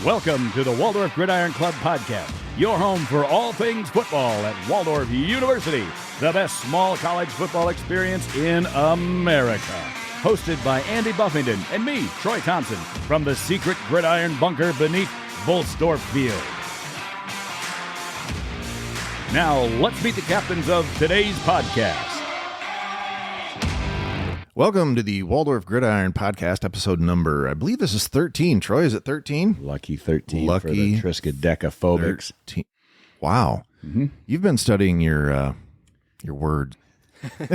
Welcome to the Waldorf GridIron Club Podcast, your home for all things football at Waldorf University, the best small college football experience in America. Hosted by Andy Buffington and me, Troy Thompson, from the secret gridiron bunker beneath Volsdorf Field. Now, let's meet the captains of today's podcast. Welcome to the Waldorf GridIron Podcast, episode number, I believe this is 13. Troy, is it 13? Lucky 13 for the Triskaidekaphobics. Wow. Mm-hmm. You've been studying your words.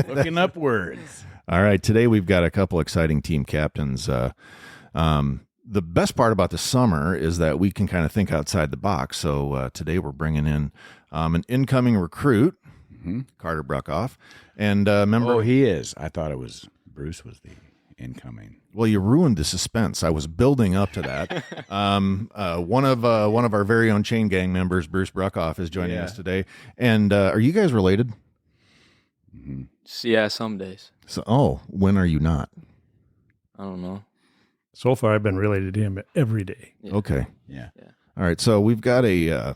Looking up words. All right, today we've got a couple exciting team captains. The best part about the summer is that we can kind of think outside the box. So today we're bringing in an incoming recruit, Carter Bruckhoff. And member. Oh, he is. I thought it was Bruce was the incoming. Well, you ruined the suspense. I was building up to that. One of our very own Chaingang members, Bruce Bruckhoff, is joining us today. And are you guys related? Mm-hmm. Yeah, some days. So, when are you not? I don't know. So far, I've been related to him every day. Yeah. Okay. Yeah. All right. So we've got a.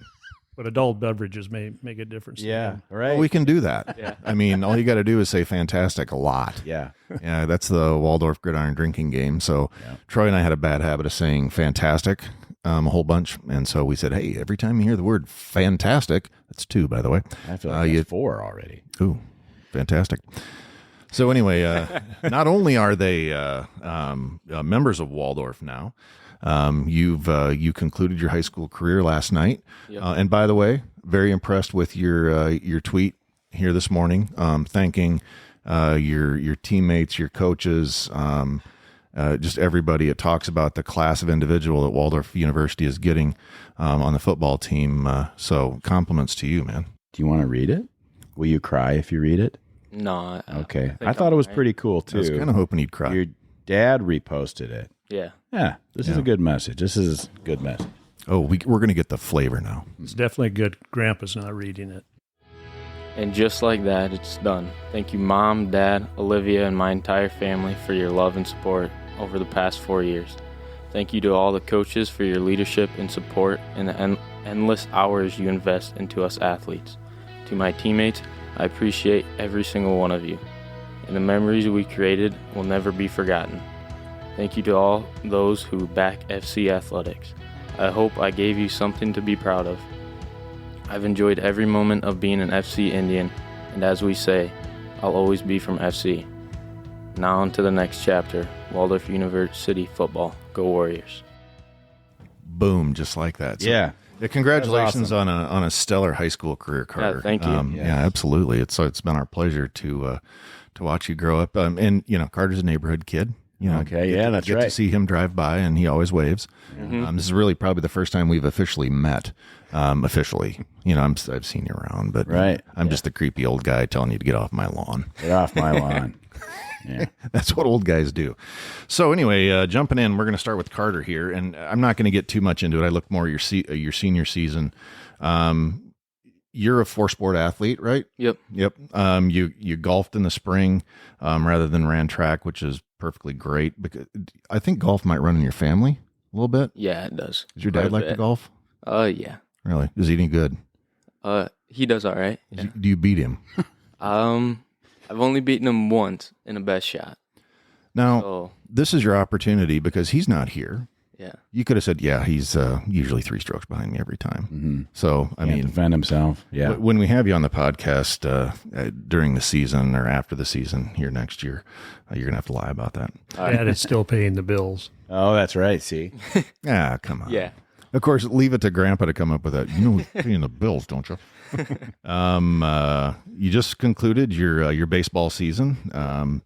But adult beverages may make a difference. Yeah. Right. Well, we can do that. Yeah. I mean, all you got to do is say fantastic a lot. Yeah. Yeah. That's the Waldorf GridIron drinking game. So Troy and I had a bad habit of saying fantastic a whole bunch. And so we said, hey, every time you hear the word fantastic, that's 2, by the way. I feel like it's 4 already. Ooh, fantastic. So anyway, not only are they members of Waldorf now, you concluded your high school career last night. Yep. And by the way, very impressed with your tweet here this morning, thanking your teammates, your coaches, just everybody. It talks about the class of individual that Waldorf University is getting on the football team. So compliments to you, man. Do you want to read it? Will you cry if you read it? No. Okay. I thought it was pretty cool, too. I was kind of hoping you'd cry. Your dad reposted it. Yeah. Yeah. This is a good message. This is a good message. Oh, we're going to get the flavor now. It's definitely good. Grandpa's not reading it. And just like that, it's done. Thank you, Mom, Dad, Olivia, and my entire family for your love and support over the past 4 years. Thank you to all the coaches for your leadership and support and the endless hours you invest into us athletes. To my teammates, I appreciate every single one of you. And the memories we created will never be forgotten. Thank you to all those who back FC Athletics. I hope I gave you something to be proud of. I've enjoyed every moment of being an FC Indian, and as we say, I'll always be from FC. Now on to the next chapter, Waldorf University football. Go Warriors. Boom, just like that. So, Yeah. Congratulations on a stellar high school career, Carter. Yeah, thank you. Yeah, absolutely. It's been our pleasure to watch you grow up. And Carter's a neighborhood kid. Okay, yeah, that's get right. to see him drive by, and he always waves. Mm-hmm. This is really probably the first time we've officially met. Officially, I've seen you around, but Right. I'm just the creepy old guy telling you to get off my lawn. Get off my lawn. Yeah. That's what old guys do. So anyway, jumping in, we're going to start with Carter here, and I'm not going to get too much into it. I look more at your senior season. You're a 4-sport athlete, right? Yep. You golfed in the spring rather than ran track, which is perfectly great. Because I think golf might run in your family a little bit. Yeah, it does. Does your dad like to golf? Yeah. Really? Is he any good? He does all right. Yeah. Do you beat him? I've only beaten him once in a best shot. Now, this is your opportunity because he's not here. Yeah. You could have said, yeah, he's usually 3 strokes behind me every time. Mm-hmm. So, I mean, defend himself. Yeah. When we have you on the podcast during the season or after the season here next year, you're going to have to lie about that. Dad is still paying the bills. Oh, that's right. See? Yeah, come on. Yeah. Of course, leave it to Grandpa to come up with that. Who's paying the bills, don't you? You just concluded your baseball season.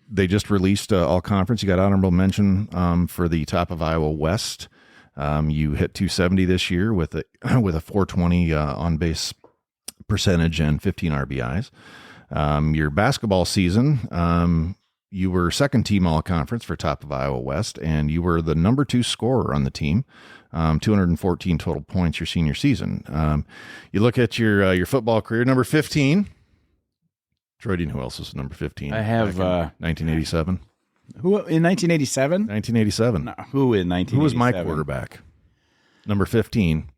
They just released all conference. You got honorable mention for the top of Iowa West. You hit 270 this year with a 420 on base percentage and 15 RBIs. Your basketball season, you were second team all conference for top of Iowa West, and you were the number 2 scorer on the team. 214 total points your senior season. You look at your football career, number 15. Troy, do you know who else was number 15? I have 1987. Who in 1987? 1987. No, who in 1987? Who was my quarterback? Number 15.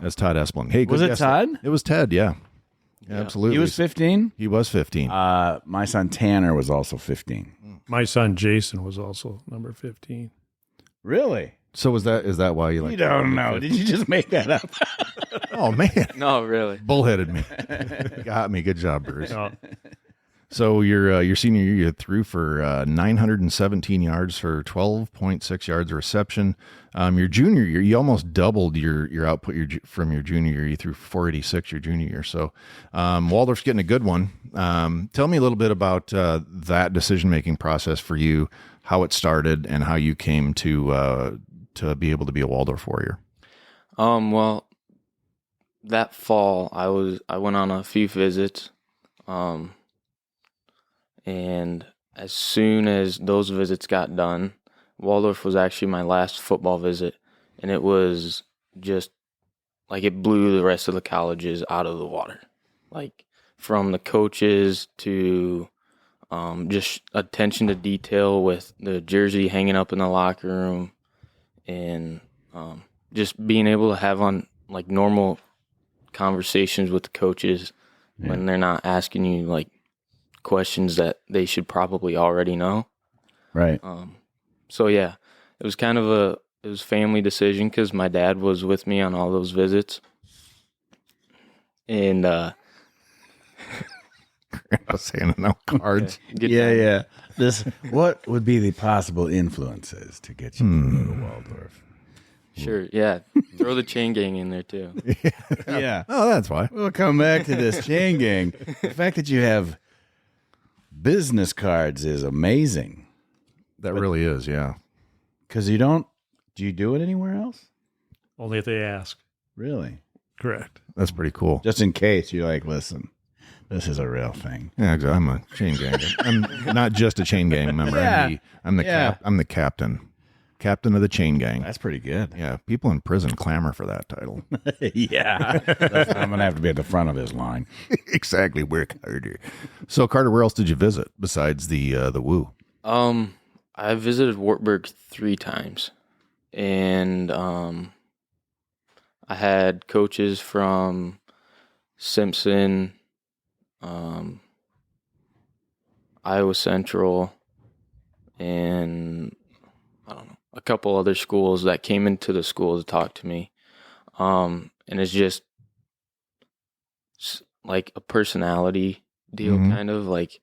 That's Todd Espling. Hey, Was good it guess. Todd? It was Ted, yeah. Absolutely. He was 15? He was 15. My son Tanner was also 15. My son Jason was also number 15. Really? So is that why you like? You don't know. Did you just make that up? Oh man, No, really. bullheaded me. Got me. Good job, Bruce. No, So your senior year, you threw for 917 yards for 12.6 yards of reception. Your junior year, you almost doubled your output from your junior year. You threw 486 your junior year. So Waldorf's getting a good one. Tell me a little bit about that decision-making process for you, how it started, and how you came to be able to be a Waldorf Warrior. Well, that fall I went on a few visits. And as soon as those visits got done, Waldorf was actually my last football visit, and it was just like it blew the rest of the colleges out of the water. Like from the coaches to just attention to detail with the jersey hanging up in the locker room, and just being able to have on like normal conversations with the coaches when they're not asking you like questions that they should probably already know. Right. So yeah, it was kind of it was family decision because my dad was with me on all those visits, and I was handing out cards. Yeah. What would be the possible influences to get you to go to Waldorf? Sure, yeah, throw the Chaingang in there too. Yeah. Oh, that's why. We'll come back to this Chaingang. The fact that you have business cards is amazing. That really is, yeah. Because do you do it anywhere else? only if they ask. Really? Correct. That's pretty cool. Just in case you're like, listen, this is a real thing. Yeah, I'm a chain gang. I'm not just a chain gang member. Yeah. I'm the captain. Captain of the chain gang. That's pretty good. Yeah, people in prison clamor for that title. Yeah. I'm going to have to be at the front of this line. Exactly. Work harder. So, Carter, where else did you visit besides the Woo? I visited Wartburg 3 times, and I had coaches from Simpson, Iowa Central, and I don't know, a couple other schools that came into the school to talk to me. And it's just like a personality deal, kind of like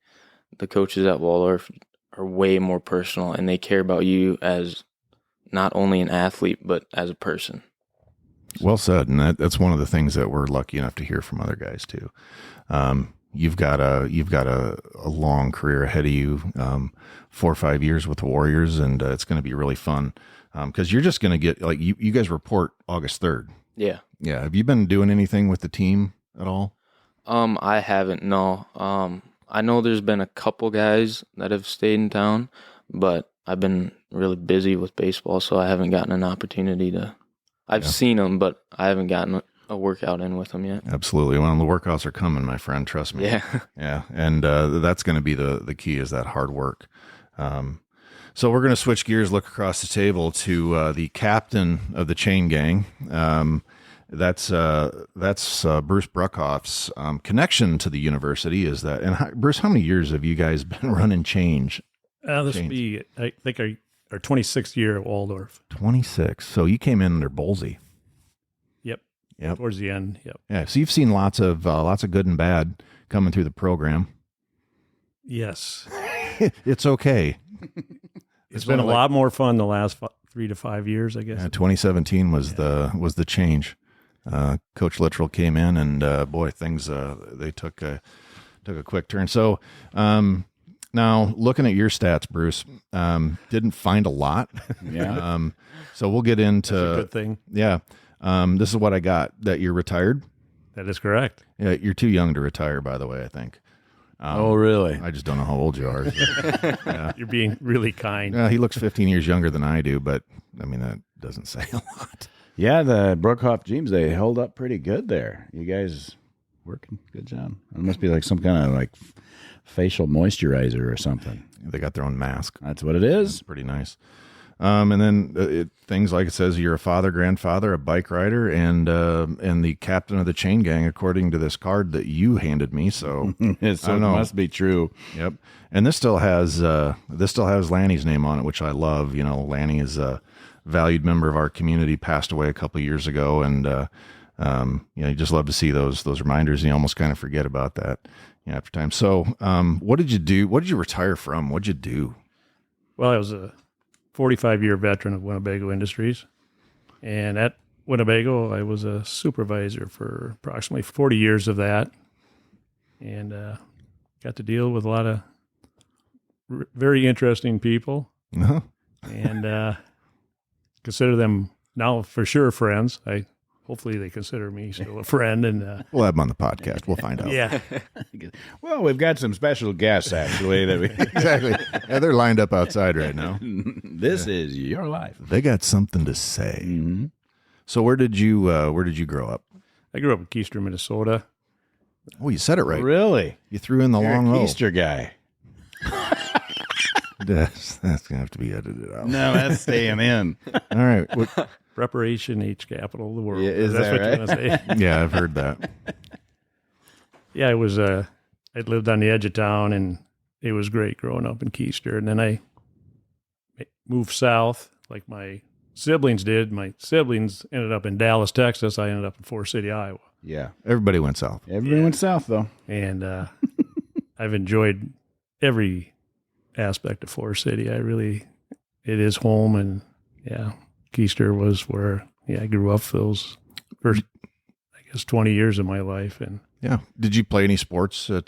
the coaches at Waldorf are way more personal, and they care about you as not only an athlete, but as a person. Well said. And that's one of the things that we're lucky enough to hear from other guys too. You've got a long career ahead of you, 4 or 5 years with the Warriors, and it's going to be really fun. Cause you're just going to get like, you guys report August 3rd. Yeah. Yeah. Have you been doing anything with the team at all? I haven't, no. I know there's been a couple guys that have stayed in town, but I've been really busy with baseball, so I haven't gotten an opportunity to. I've seen them, but I haven't gotten a workout in with them yet. Absolutely. Well, the workouts are coming, my friend. Trust me. Yeah. Yeah. And that's going to be the key, is that hard work. So we're going to switch gears, look across the table to the captain of the chain gang. That's Bruce Bruckhoff's connection to the university is that. And Bruce, how many years have you guys been running change? This will be, I think, our 26th year at Waldorf. 26. So you came in under Bolsey. Yep. Towards the end. Yep. Yeah. So you've seen lots of good and bad coming through the program. Yes. It's okay. It's been a lot more fun the last 3 to 5 years, I guess. 2017 was the change. Coach Littrell came in, and boy, things they took a quick turn. So now looking at your stats, Bruce, didn't find a lot. Yeah. So we'll get into That's a good thing. Yeah. This is what I got. That you're retired. That is correct. Yeah, you're too young to retire, by the way, I think. Oh, really? I just don't know how old you are. Yeah. You're being really kind. He looks 15 years younger than I do, but I mean, that doesn't say a lot. Yeah, the Bruckhoff jeans, they held up pretty good there. You guys working? Good job. It must be like some kind of like facial moisturizer or something. They got their own mask. That's what it is. It's pretty nice. And then things like it says you're a father, grandfather, a bike rider, and the captain of the Chaingang, according to this card that you handed me. So, It must be true. Yep. And this still has Lanny's name on it, which I love. You know, Lanny is a valued member of our community, passed away a couple of years ago, and you just love to see those reminders. And you almost kind of forget about that after time. So, what did you do? What did you retire from? What did you do? Well, I was a 45-year veteran of Winnebago Industries. And at Winnebago, I was a supervisor for approximately 40 years of that. And got to deal with a lot of very interesting people. Uh-huh. And consider them now for sure friends. Hopefully they consider me still a friend. And We'll have them on the podcast. We'll find out. yeah. Well, we've got some special guests, actually. Exactly. Yeah, they're lined up outside right now. This is your life. They got something to say. Mm-hmm. So where did you grow up? I grew up in Kiester, Minnesota. Oh, you said it right. Really? You threw in the You're long a O. Kiester guy. That's gonna have to be edited out. No, that's staying in. All right. Preparation H capital of the world. Yeah, is That's that what right? you're going to say. Yeah, I've heard that. Yeah, it was. I lived on the edge of town, and it was great growing up in Kiester. And then I moved south, like my siblings did. My siblings ended up in Dallas, Texas. I ended up in Forest City, Iowa. Yeah. Everybody went south. Everyone went south, though. And I've enjoyed every aspect of Forest City. It is home, and yeah, Kiester was where I grew up for those first, 20 years of my life. And Yeah. Did you play any sports was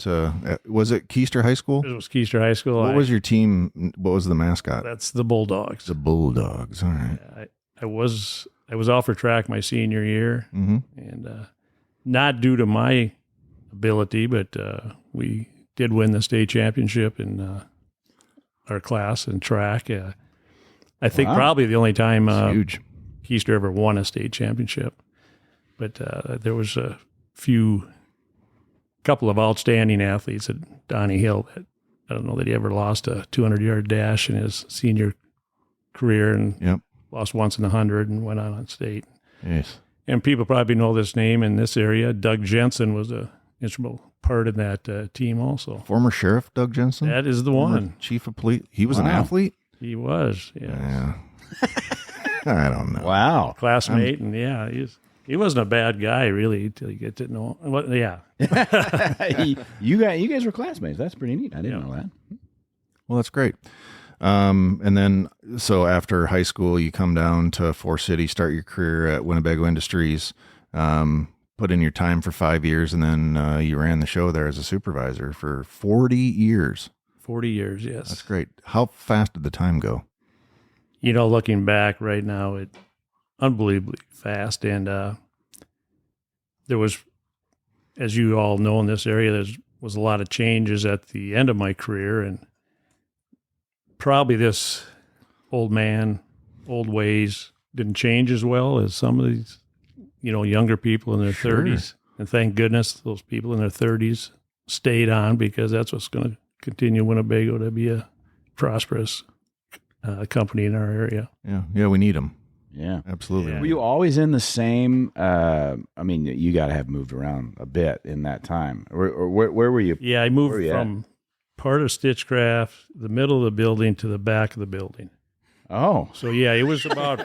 it Kiester High School? it was Kiester High School. What was your team? What was the mascot? That's the Bulldogs. The Bulldogs. All right. I was off for track my senior year, Mm-hmm. and not due to my ability, but we did win the state championship in our class in track. I think probably the only time Huge. Kiester ever won a state championship. But there was a couple of outstanding athletes at Donnie Hill that I don't know that he ever lost a 200-yard dash in his senior career, and Yep. lost once in 100 and went on state. Yes. And people probably know this name in this area. Doug Jensen was a integral part of that team also. Former Sheriff Doug Jensen? That is the Former one. Chief of Police. He was an Wow. athlete? He was, Yeah. I don't know. Wow. classmate, and he wasn't a bad guy really until you get to know him. Well, yeah. you guys were classmates. That's pretty neat. I didn't know that. Well, that's great. And then, so after high school, you come down to Forest City, start your career at Winnebago Industries, put in your time for 5 years, and then you ran the show there as a supervisor for 40 years. 40 years, yes. That's great. How fast did the time go? Looking back right now, it unbelievably fast. And there was, as you all know in this area, there was a lot of changes at the end of my career. And probably this old ways didn't change as well as some of these, younger people in their Sure. 30s. And thank goodness those people in their 30s stayed on, because that's what's going to continue Winnebago to be a prosperous company in our area. Yeah, we need them. Yeah. Absolutely. Yeah. Were you always in the same? You got to have moved around a bit in that time. Or where were you? Yeah, I moved Where you from part of Stitchcraft, the middle of the building, to the back of the building. Oh. So yeah, it was about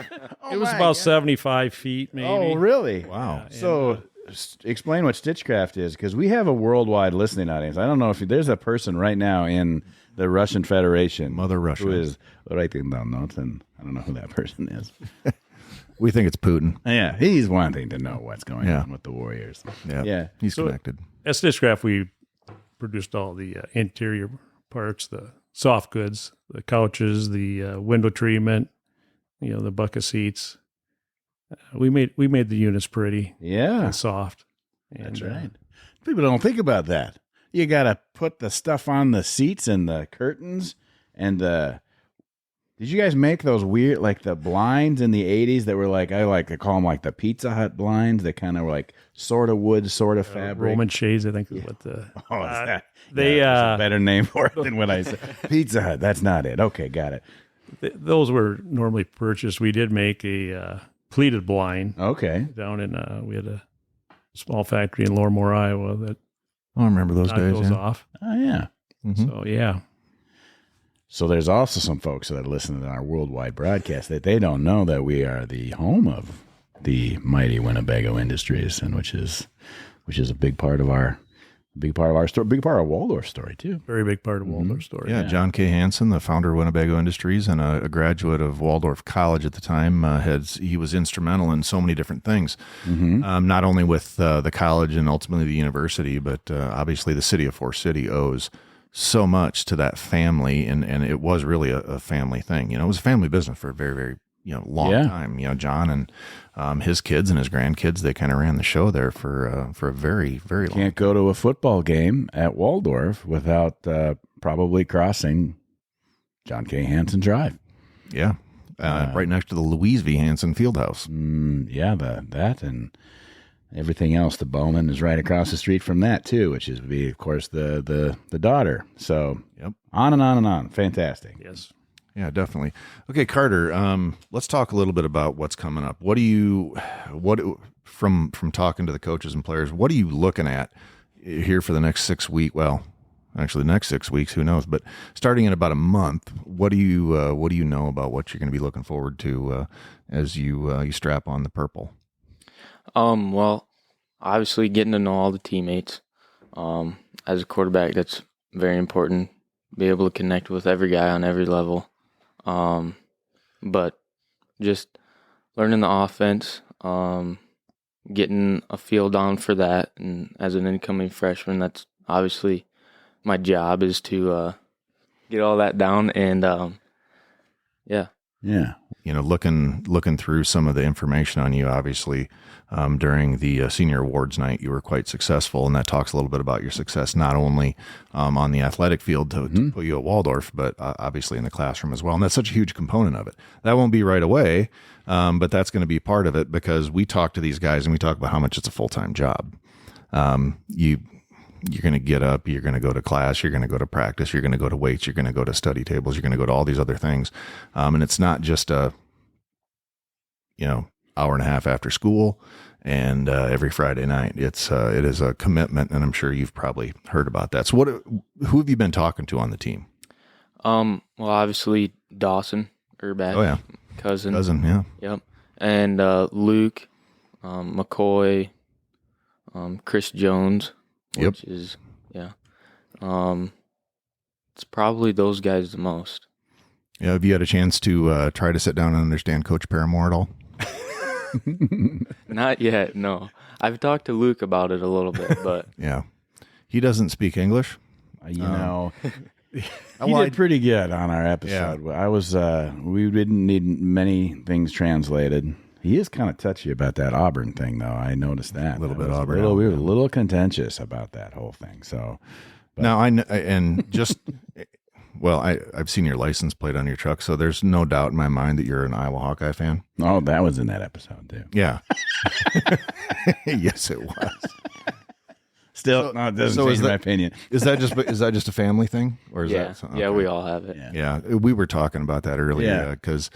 75 feet maybe. Oh, really? Wow. So explain what Stitchcraft is, because we have a worldwide listening audience. I don't know if there's a person right now in the Russian Federation, Mother Russia, who is writing down notes, and I don't know who that person is. We think it's Putin. Yeah, he's wanting to know what's going on with the Warriors. Yeah. He's connected. At Stitchcraft, we produced all the interior parts, the soft goods, the couches, the window treatment, the bucket seats. We made the units pretty and soft. And, That's right. People don't think about that. You got to put the stuff on the seats and the curtains and the Did you guys make those weird, like the blinds in the 80s that were like, I like to call them like the Pizza Hut blinds that kind of were like sort of wood, sort of fabric? Roman shades, I think is what the... There's a better name for it than what I said. Pizza Hut, that's not it. Okay, got it. Those were normally purchased. We did make a pleated blind. Okay. Down in, we had a small factory in Lormore, Iowa that I remember those days. goes off. Oh, yeah. Mm-hmm. So, yeah. So there's also some folks that are listening to our worldwide broadcast that they don't know that we are the home of the mighty Winnebago Industries, and which is a big part of our story, big part of Waldorf's story too. Very big part of Waldorf's story. Yeah, John K. Hansen, the founder of Winnebago Industries and a graduate of Waldorf College at the time, he was instrumental in so many different things, not only with the college and ultimately the university, but obviously the city of Forest City owes so much to that family, and it was really a family thing. You know, it was a family business for a very, very long time. You know, John and his kids and his grandkids, they kind of ran the show there for a very, very long time. Can't go to a football game at Waldorf without probably crossing John K. Hansen Drive. Yeah, right next to the Louise V. Hansen Fieldhouse. That and everything else. The Bowman is right across the street from that too, which is of course the daughter. So on and on and on. Fantastic. Yes. Yeah, definitely. Okay, Carter, let's talk a little bit about what's coming up. From talking to the coaches and players, what are you looking at here for the next 6 weeks? Well, actually the next 6 weeks, who knows, but starting in about a month, what do you know about what you're going to be looking forward to as you strap on the purple? Well, obviously getting to know all the teammates. As a quarterback, that's very important. Be able to connect with every guy on every level. But just learning the offense, getting a feel down for that. And as an incoming freshman, that's obviously my job is to get all that down. And yeah. You know, looking through some of the information on you, obviously, during the senior awards night, you were quite successful, and that talks a little bit about your success, not only on the athletic field to put you at Waldorf, but obviously in the classroom as well. And that's such a huge component of it. That won't be right away, but that's going to be part of it, because we talk to these guys and we talk about how much it's a full-time job. You're going to get up, you're going to go to class, you're going to go to practice, you're going to go to weights, you're going to go to study tables, you're going to go to all these other things. And it's not just hour and a half after school and every Friday night. It is a commitment, and I'm sure you've probably heard about that. So who have you been talking to on the team? Well, obviously Dawson Urbach. Oh yeah. Cousin, yeah. Yep. And Luke, McCoy, Chris Jones. Which is, it's probably those guys the most. Yeah, have you had a chance to try to sit down and understand Coach Paramore at all? Not yet, no. I've talked to Luke about it a little bit, but... Yeah. He doesn't speak English. He did pretty good on our episode. Yeah. We didn't need many things translated. He is kind of touchy about that Auburn thing, though. I noticed that. A little bit Auburn. We were a little contentious about that whole thing. So now I've seen your license plate on your truck, so there's no doubt in my mind that you're an Iowa Hawkeye fan. Oh, that was in that episode too. Yeah. Yes, it was. Still, no, it doesn't change my opinion. Is that just a family thing, or is that? Okay. Yeah, we all have it. Yeah, we were talking about that earlier because.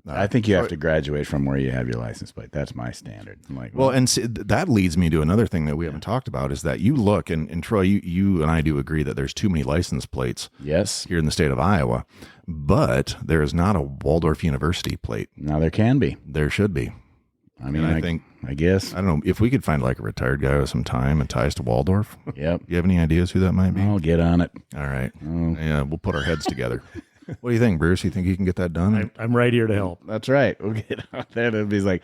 I think you have to graduate from where you have your license plate. That's my standard. And that leads me to another thing that we haven't talked about is that you look, and Troy, you and I do agree that there's too many license plates here in the state of Iowa, but there is not a Waldorf University plate. Now there can be. There should be. I mean, I guess. I don't know, if we could find like a retired guy with some time and ties to Waldorf. Yep. You have any ideas who that might be? I'll get on it. All right. Yeah, we'll put our heads together. What do you think, Bruce? You think you can get that done? I'm right here to help. That's right. We'll get out there. It'll be like,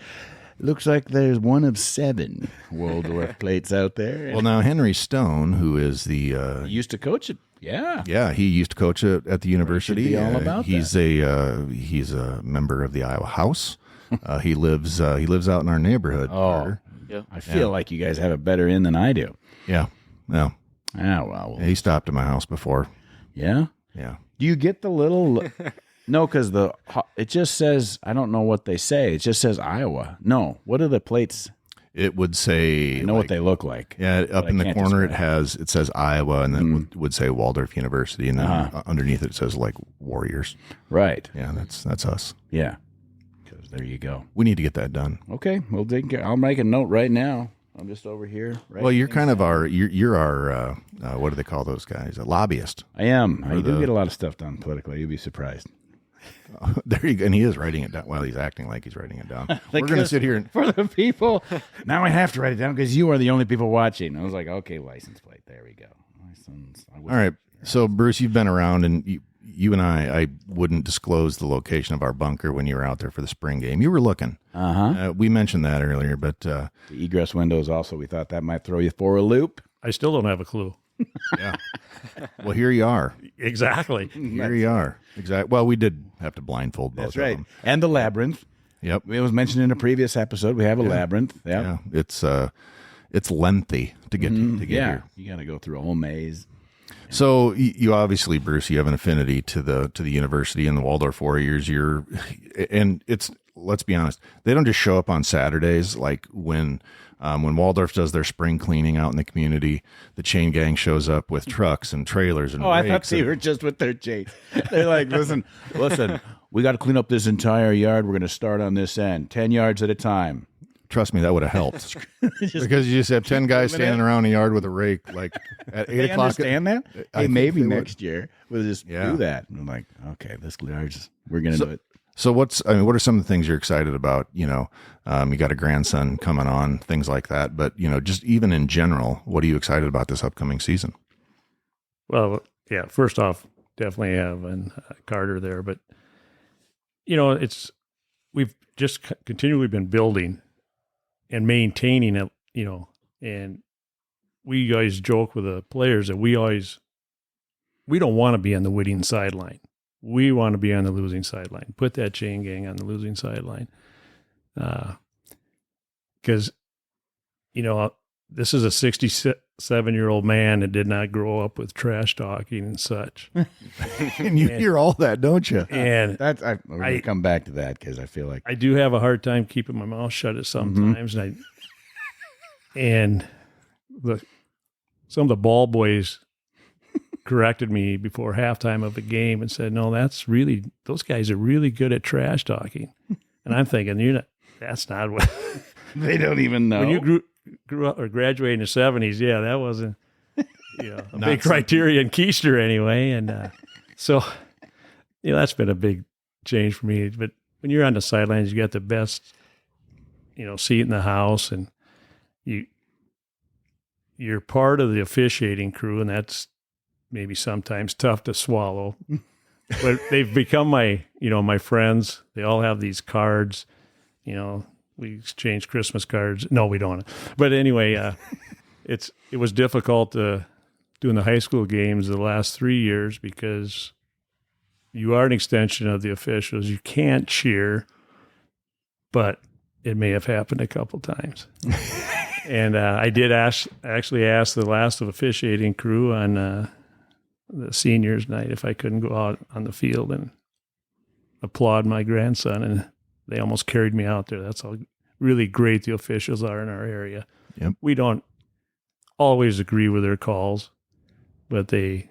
looks like there's one of 7 Waldorf plates out there. Well, now Henry Stone, who is the used to coach it. Yeah, he used to coach it at the university. All about he's that. He's a member of the Iowa House. He lives out in our neighborhood. Oh, I feel like you guys have it better in than I do. Yeah. No. Oh well. He stopped at my house before. Yeah. Yeah. Do you get the little No, because it just says, I don't know what they say. It just says Iowa. No, what are the plates? It would say, I know what they look like. Yeah, up in the corner it says Iowa, and then would say Waldorf University, and then underneath it says like Warriors. Right. Yeah, that's us. Yeah. There you go. We need to get that done. Okay, we'll take care. I'll make a note right now. I'm just over here. Well, you're kind of you're our what do they call those guys? A lobbyist. I am. I do get a lot of stuff done politically. You'd be surprised. There you go. And he is writing it down. Well, he's acting like he's writing it down. We're going to sit here and for the people. Now I have to write it down because you are the only people watching. I was like, okay, license plate. There we go. License. All right. So Bruce, you've been around, and you and I wouldn't disclose the location of our bunker when you were out there for the spring game. You were looking. We mentioned that earlier, but the egress windows also. We thought that might throw you for a loop. I still don't have a clue. Yeah. Well, here you are. Exactly. Here you are. Exactly. Well, we did have to blindfold both That's right. of them. And the labyrinth. Yep. It was mentioned in a previous episode. We have a labyrinth. Yep. Yeah. It's lengthy to get to get here. You got to go through a whole maze. So you obviously, Bruce, you have an affinity to the university and the Waldorf Warriors. Let's be honest, they don't just show up on Saturdays like when Waldorf does their spring cleaning out in the community. The Chaingang shows up with trucks and trailers and I thought they were just with their chains. They're like, listen, we got to clean up this entire yard. We're going to start on this end, 10 yards at a time. Trust me, that would have helped because you just have 10 guys standing around a yard with a rake, like at 8 o'clock. Understand that? Hey, maybe next year we'll just do that. And I'm like, okay, we're going to do it. So what are some of the things you're excited about? You got a grandson coming on, things like that. But, just even in general, what are you excited about this upcoming season? Well, yeah, first off, definitely having Carter there. But, we've just continually been building and maintaining it, and we guys joke with the players that we don't want to be on the winning sideline. We want to be on the losing sideline. Put that Chaingang on the losing sideline. Because, this is a 67-year-old man that did not grow up with trash talking and such. And you hear all that, don't you? And we're going to come back to that because I feel like I do have a hard time keeping my mouth shut at sometimes. And some of the ball boys corrected me before halftime of a game and said, no, those guys are really good at trash talking. And I'm thinking, that's not what they don't even know. When you grew up or graduated in the 70s, yeah, that wasn't a big criteria in Kiester anyway. And so, that's been a big change for me. But when you're on the sidelines, you got the best, seat in the house, and you're part of the officiating crew, and that's maybe sometimes tough to swallow. But they've become my friends. They all have these cards, we exchange Christmas cards. No, we don't. But anyway, it was difficult doing the high school games the last 3 years because you are an extension of the officials. You can't cheer, but it may have happened a couple times. And I did actually ask the last of officiating crew on the seniors' night if I couldn't go out on the field and applaud my grandson, and they almost carried me out there. That's how really great the officials are in our area. Yep. We We don't always agree with their calls, but they're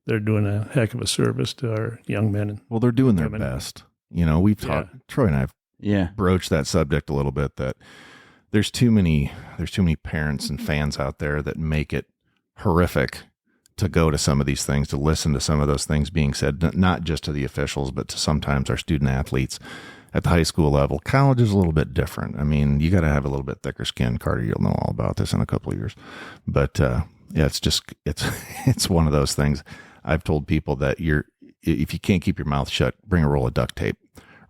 doing a heck of a service to our young men. Well, they're doing their best. We've talked, Troy and I have broached that subject a little bit, that there's too many parents and fans out there that make it horrific to go to some of these things, to listen to some of those things being said, not just to the officials, but to sometimes our student athletes at the high school level. College is a little bit different. I mean, you got to have a little bit thicker skin. Carter, you'll know all about this in a couple of years. But it's one of those things. I've told people that if you can't keep your mouth shut, bring a roll of duct tape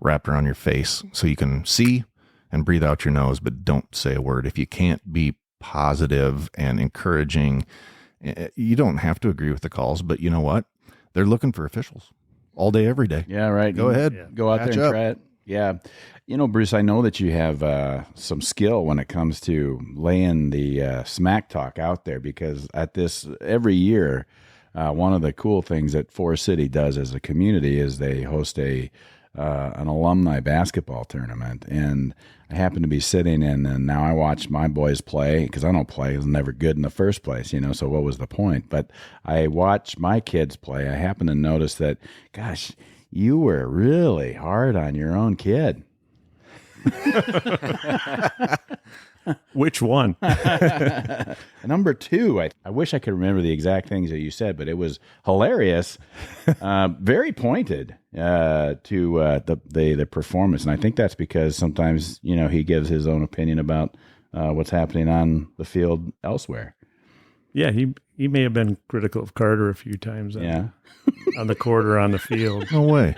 wrapped around your face so you can see and breathe out your nose, but don't say a word. If you can't be positive and encouraging, you don't have to agree with the calls, but you know what? They're looking for officials all day, every day. Yeah, right. Go ahead. Yeah. Go out there and try it. Yeah. Bruce, I know that you have some skill when it comes to laying the smack talk out there, because at this every year one of the cool things that Forest City does as a community is they host an alumni basketball tournament. And I happen to be sitting in, and now I watch my boys play because I don't play. I was never good in the first place, so what was the point? But I watch my kids play. I happen to notice that, gosh, you were really hard on your own kid. Which one? Number 2, I wish I could remember the exact things that you said, but it was hilarious, very pointed to the performance. And I think that's because sometimes, he gives his own opinion about what's happening on the field elsewhere. Yeah, he may have been critical of Carter a few times on the court or on the field. No way.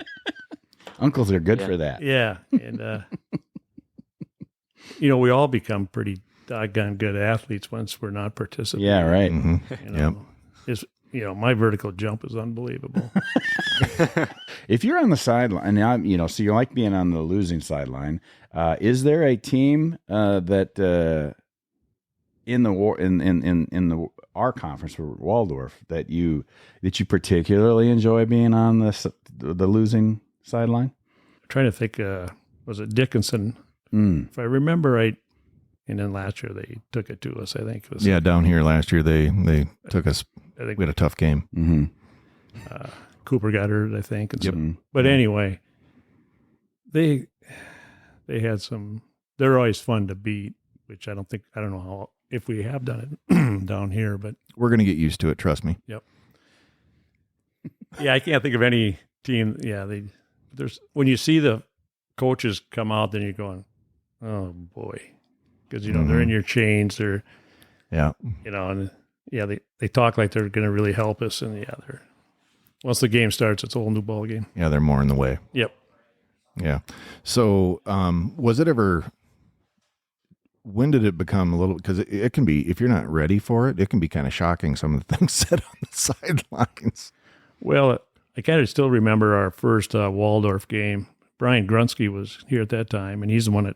Uncles are good for that. Yeah, and we all become pretty doggone good athletes once we're not participating. Yeah, right. Yep. My vertical jump is unbelievable. If you're on the sideline, so you like being on the losing sideline, is there a team that in our conference for Waldorf that you particularly enjoy being on the losing sideline? I'm trying to think, was it Dickinson? If I remember right, and then last year they took it to us, I think. It was, down here last year they took us. I think we had a tough game. Mm-hmm. Cooper got hurt, I think. And Yep. But anyway, they had some. They're always fun to beat, which I don't know if we have done it down here, but We're going to get used to it. Trust me. Yep. Yeah, I can't think of any team. Yeah, there's when you see the coaches come out, then you're going, oh boy, because they're in your chains. They're and they talk like they're going to really help us, and once the game starts, it's a whole new ball game. Yeah, they're more in the way. Yep. Yeah. So, was it ever? When did it become a little? Because it can be, if you're not ready for it, it can be kind of shocking. Some of the things said on the sidelines. Well, I kind of still remember our first Waldorf game. Brian Grunsky was here at that time, and he's the one that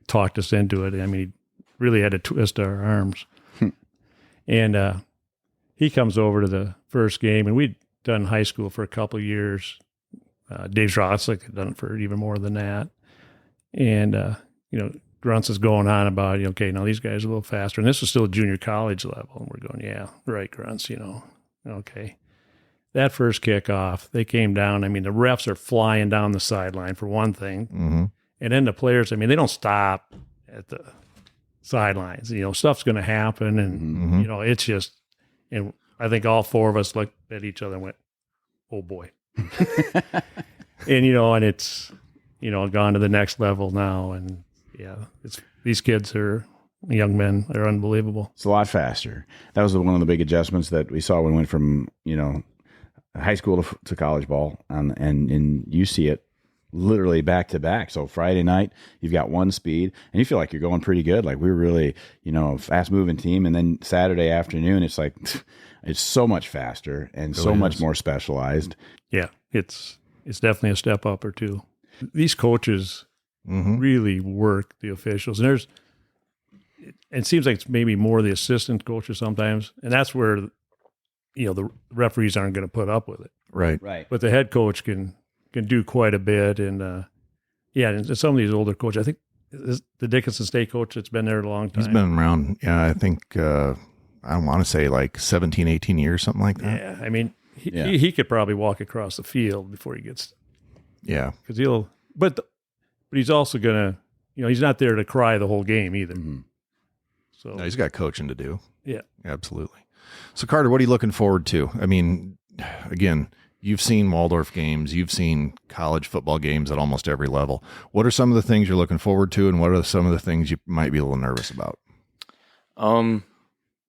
talked us into it. I mean, he really had to twist our arms. And he comes over to the first game, and we'd done high school for a couple of years. Dave Schrotzlik had done it for even more than that. And, Grunts is going on about, okay, now these guys are a little faster. And this was still junior college level. And we're going, yeah, right, Grunts, okay. That first kickoff, they came down. I mean, the refs are flying down the sideline for one thing. Mm-hmm. And then the players, I mean, they don't stop at the sidelines. Stuff's going to happen. And, it's just, and I think all 4 of us looked at each other and went, oh boy. And, and it's, gone to the next level now. And these kids are, young men, they're unbelievable. It's a lot faster. That was one of the big adjustments that we saw when we went from, high school to college ball, and you see it literally back to back. So Friday night, you've got one speed, and you feel like you're going pretty good. Like we're really, a fast moving team. And then Saturday afternoon, it's like, it's so much faster and so much more specialized. Yeah, it's definitely a step up or two. These coaches really work the officials, and it seems like it's maybe more the assistant coaches sometimes, and that's where the referees aren't going to put up with it. Right. But the head coach can do quite a bit, and and some of these older coaches, I think the Dickinson State coach that's been there a long time. He's been around. Yeah, I think I want to say like 17, 18 years, something like that. Yeah, I mean, he could probably walk across the field before he gets. Yeah, because but he's also gonna, he's not there to cry the whole game either. Mm-hmm. So no, he's got coaching to do. Yeah, absolutely. So Carter, what are you looking forward to? I mean, again, you've seen Waldorf games, you've seen college football games at almost every level. What are some of the things you're looking forward to, and what are some of the things you might be a little nervous about?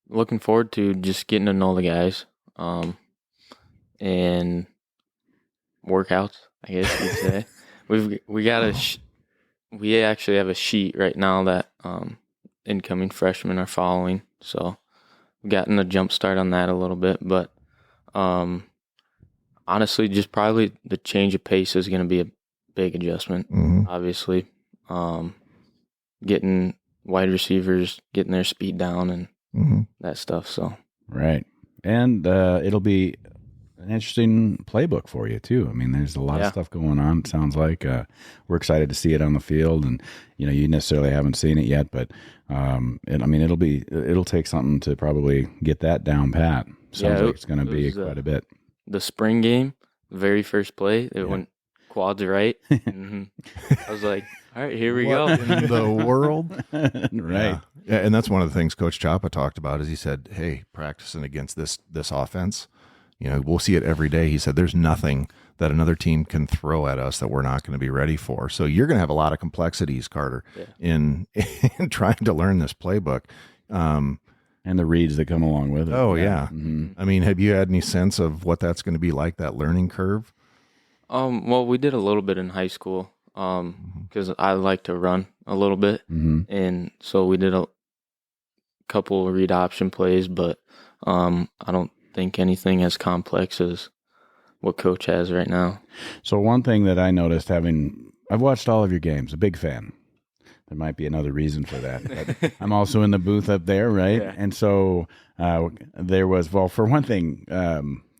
Looking forward to just getting to know the guys, and workouts, I guess you'd say. We actually have a sheet right now that incoming freshmen are following, so we've gotten a jump start on that a little bit. But honestly, just probably the change of pace is going to be a big adjustment. Obviously, getting wide receivers, getting their speed down, and that stuff. So right. And it'll be an interesting playbook for you too. I mean, there's a lot of stuff going on. It sounds like we're excited to see it on the field, and you necessarily haven't seen it yet, but it'll take something to probably get that down pat. Sounds like it's going to be quite a bit. The spring game, very first play, it went quads right. I was like, all right, here we go. In the world, right? Yeah, and that's one of the things Coach Chapa talked about. Is he said, "Hey, practicing against this offense." We'll see it every day. He said, there's nothing that another team can throw at us that we're not going to be ready for. So you're going to have a lot of complexities, Carter, in trying to learn this playbook. And the reads that come along with it. Oh, yeah. Mm-hmm. I mean, have you had any sense of what that's going to be like, that learning curve? Well, we did a little bit in high school because I like to run a little bit. Mm-hmm. And so we did a couple read option plays, but I don't think anything as complex as what Coach has right now. So one thing that I noticed, I've watched all of your games, a big fan. There might be another reason for that. But I'm also in the booth up there, right? Yeah. And so there was, for one thing,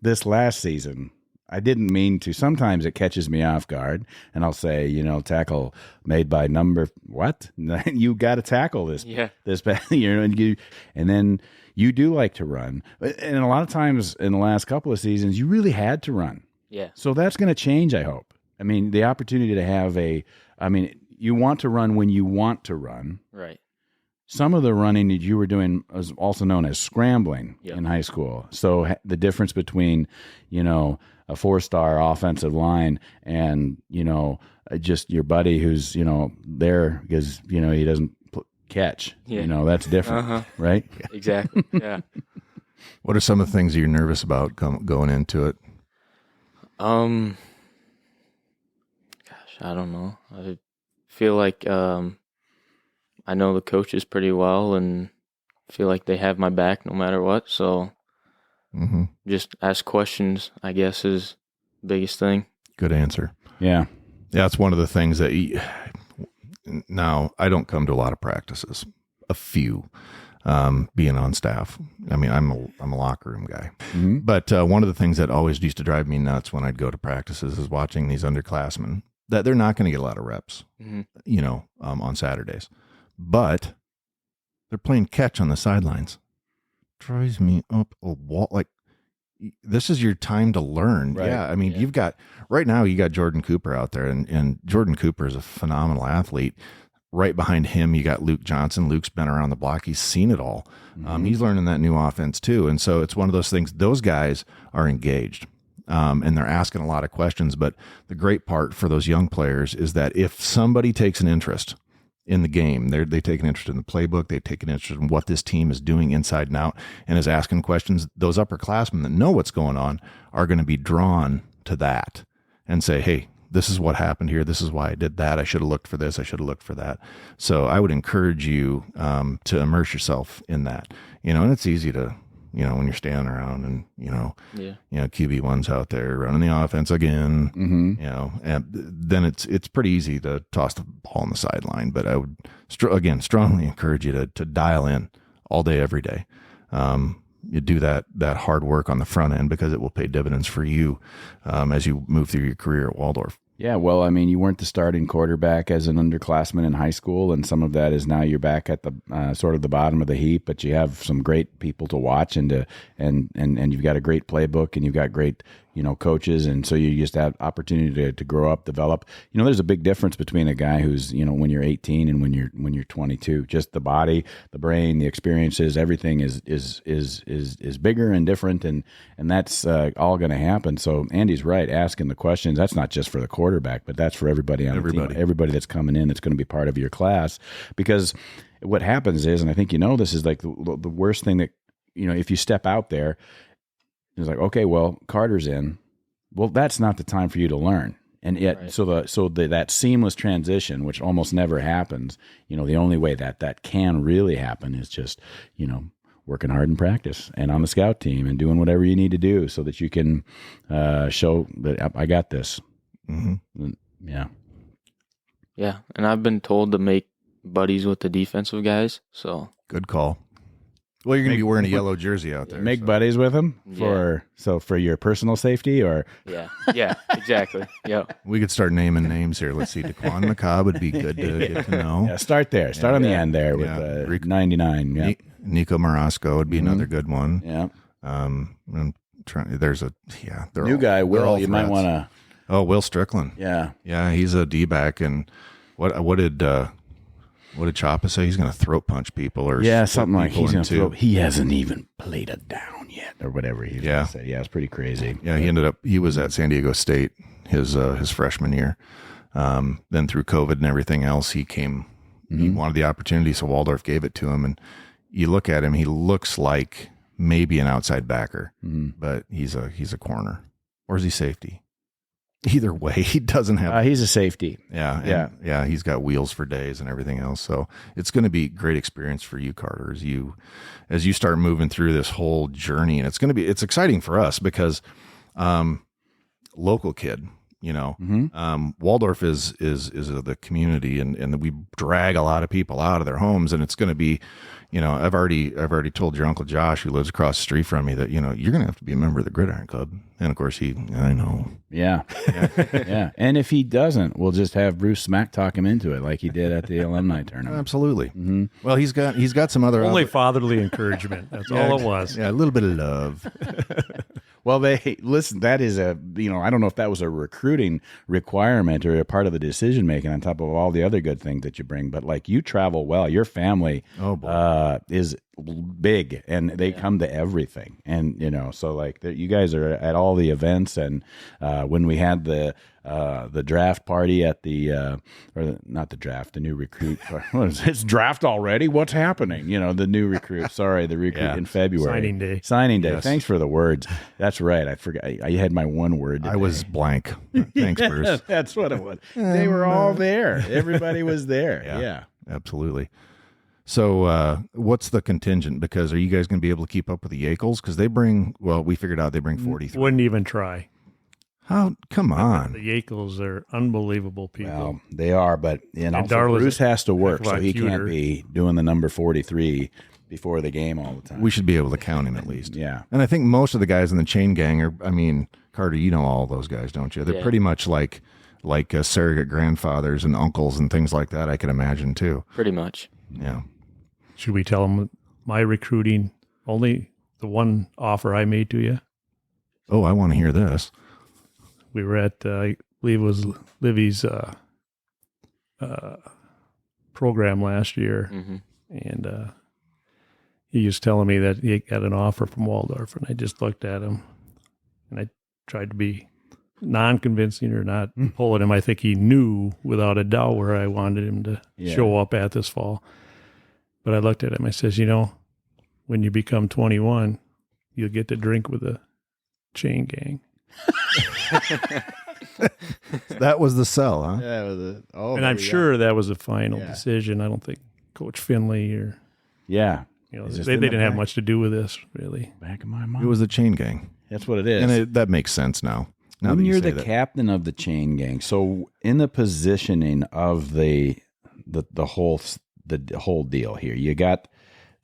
this last season, I didn't mean to. Sometimes it catches me off guard, and I'll say, tackle made by number what? You got to tackle this. Yeah. This, and then you do like to run, and a lot of times in the last couple of seasons, you really had to run. Yeah. So that's going to change, I hope. I mean, the opportunity to have you want to run when you want to run. Right. Some of the running that you were doing was also known as scrambling in high school. So the difference between, a 4-star offensive line and, just your buddy who's, there because, he doesn't catch. Yeah. That's different, right? Exactly. Yeah. What are some of the things you're nervous about going into it? Gosh, I don't know. I feel like I know the coaches pretty well and feel like they have my back no matter what. So just ask questions, I guess, is the biggest thing. Good answer. Yeah. Yeah, it's one of the things that now I don't come to a lot of practices, a few, being on staff. I mean, I'm a locker room guy, but one of the things that always used to drive me nuts when I'd go to practices is watching these underclassmen that they're not going to get a lot of reps, on Saturdays, but they're playing catch on the sidelines. Drives me up a wall. Like, this is your time to learn. Right. Yeah. I mean, you got Jordan Cooper out there, and Jordan Cooper is a phenomenal athlete. Right behind him, you got Luke Johnson. Luke's been around the block. He's seen it all. He's learning that new offense too. And so it's one of those things, those guys are engaged. And they're asking a lot of questions, but the great part for those young players is that if somebody takes an interest in the game, they take an interest in the playbook, they take an interest in what this team is doing inside and out, and is asking questions, those upperclassmen that know what's going on are going to be drawn to that and say, hey, this is what happened here. This is why I did that. I should have looked for this. I should have looked for that. So I would encourage you to immerse yourself in that, and it's easy to, when you're standing around and, QB1's out there running the offense again, and then it's pretty easy to toss the ball on the sideline. But I would, strongly encourage you to dial in all day, every day. You do that hard work on the front end because it will pay dividends for you as you move through your career at Waldorf. Yeah, well, I mean, you weren't the starting quarterback as an underclassman in high school, and some of that is now you're back at the sort of the bottom of the heap. But you have some great people to watch, and you've got a great playbook, and you've got great coaches, and so you just have opportunity to grow up, develop. There's a big difference between a guy who's when you're 18 and when you're 22. Just the body, the brain, the experiences, everything is bigger and different, and that's all going to happen. So Andy's right, asking the questions. That's not just for the quarterback, but that's for everybody on the team, everybody that's coming in, that's going to be part of your class. Because what happens is, and I think this is like the worst thing that if you step out there. It's like, okay, well, Carter's in. Well, that's not the time for you to learn. And yet, right. so that seamless transition, which almost never happens, the only way that can really happen is just, working hard in practice and on the scout team and doing whatever you need to do so that you can show that I got this. Mm-hmm. Yeah. Yeah, and I've been told to make buddies with the defensive guys, so. Good call. Well, you're going to be wearing a yellow jersey out there. Make buddies with him for your personal safety, or Yeah, exactly. Yep. We could start naming names here. Let's see. Daquan McCobb would be good to get to know. yeah, start there. Start on the end there with 99. Yeah, Nico Marasco would be another good one. yeah. I'm trying. There's a they're New all, guy, they're Will. all You might threats. want to. Oh, Will Strickland. Yeah. Yeah, he's a D-back, and what did Chapa say? He's going to throat punch people or Yeah, split something like people he's in going to two. throw. He hasn't even played a down yet, or whatever he's Yeah. going to say. Yeah, it's pretty crazy. Yeah, he was at San Diego State his freshman year. Then through COVID and everything else, he wanted the opportunity, so Waldorf gave it to him. And you look at him, he looks like maybe an outside backer, but he's a corner, or is he safety? Either way, he doesn't have. He's a safety. Yeah. He's got wheels for days and everything else. So it's going to be a great experience for you, Carter, as you start moving through this whole journey. And it's exciting for us because, local kid, Waldorf is the community, and we drag a lot of people out of their homes, and it's going to be, I've already told your Uncle Josh, who lives across the street from me, that, you're going to have to be a member of the GridIron Club. And of course I know. Yeah. Yeah. And if he doesn't, we'll just have Bruce Smack talk him into it like he did at the alumni tournament. Absolutely. Well, he's got some other Only fatherly encouragement. That's all it was. Yeah, a little bit of love. Well, listen, that is I don't know if that was a recruiting requirement or a part of the decision making on top of all the other good things that you bring. But like, you travel well, your family is big, and they come to everything. And, so like you guys are at all the events. And when we had the draft party at the new recruit. It's draft already. What's happening? The new recruit. Sorry, the recruit in February. Signing day. Yes. Thanks for the words. That's right. I forgot. I had my one word today. I was blank. Thanks, Bruce. That's what it was. They were all there. Everybody was there. Yeah. Absolutely. So what's the contingent? Because are you guys going to be able to keep up with the Yakels? Because we figured out they bring 43. Wouldn't even try. How? Come on. The Yakels are unbelievable people. Well, they are, but Darla's Bruce has to work, a lot so he cuter. can't be doing the number 43 before the game all the time. We should be able to count him at least. Yeah. And I think most of the guys in the Chaingang are, Carter, you know all those guys, don't you? They're pretty much like surrogate grandfathers and uncles and things like that, I can imagine, too. Pretty much. Yeah. Should we tell them my recruiting, only the one offer I made to you? Oh, I want to hear this. We were at, I believe it was Livy's program last year, and he was telling me that he got an offer from Waldorf, and I just looked at him, and I tried to be non-convincing or not pulling him. I think he knew without a doubt where I wanted him to show up at this fall. But I looked at him, I says, when you become 21, you'll get to drink with the Chaingang. That was the sell, huh? Yeah, And I'm sure that was a final decision. I don't think Coach Finley or they didn't have much to do with this, really. Back of my mind. It was the Chaingang. That's what it is. And that makes sense now. When you're the captain of the Chaingang, so in the positioning of the whole deal here, you got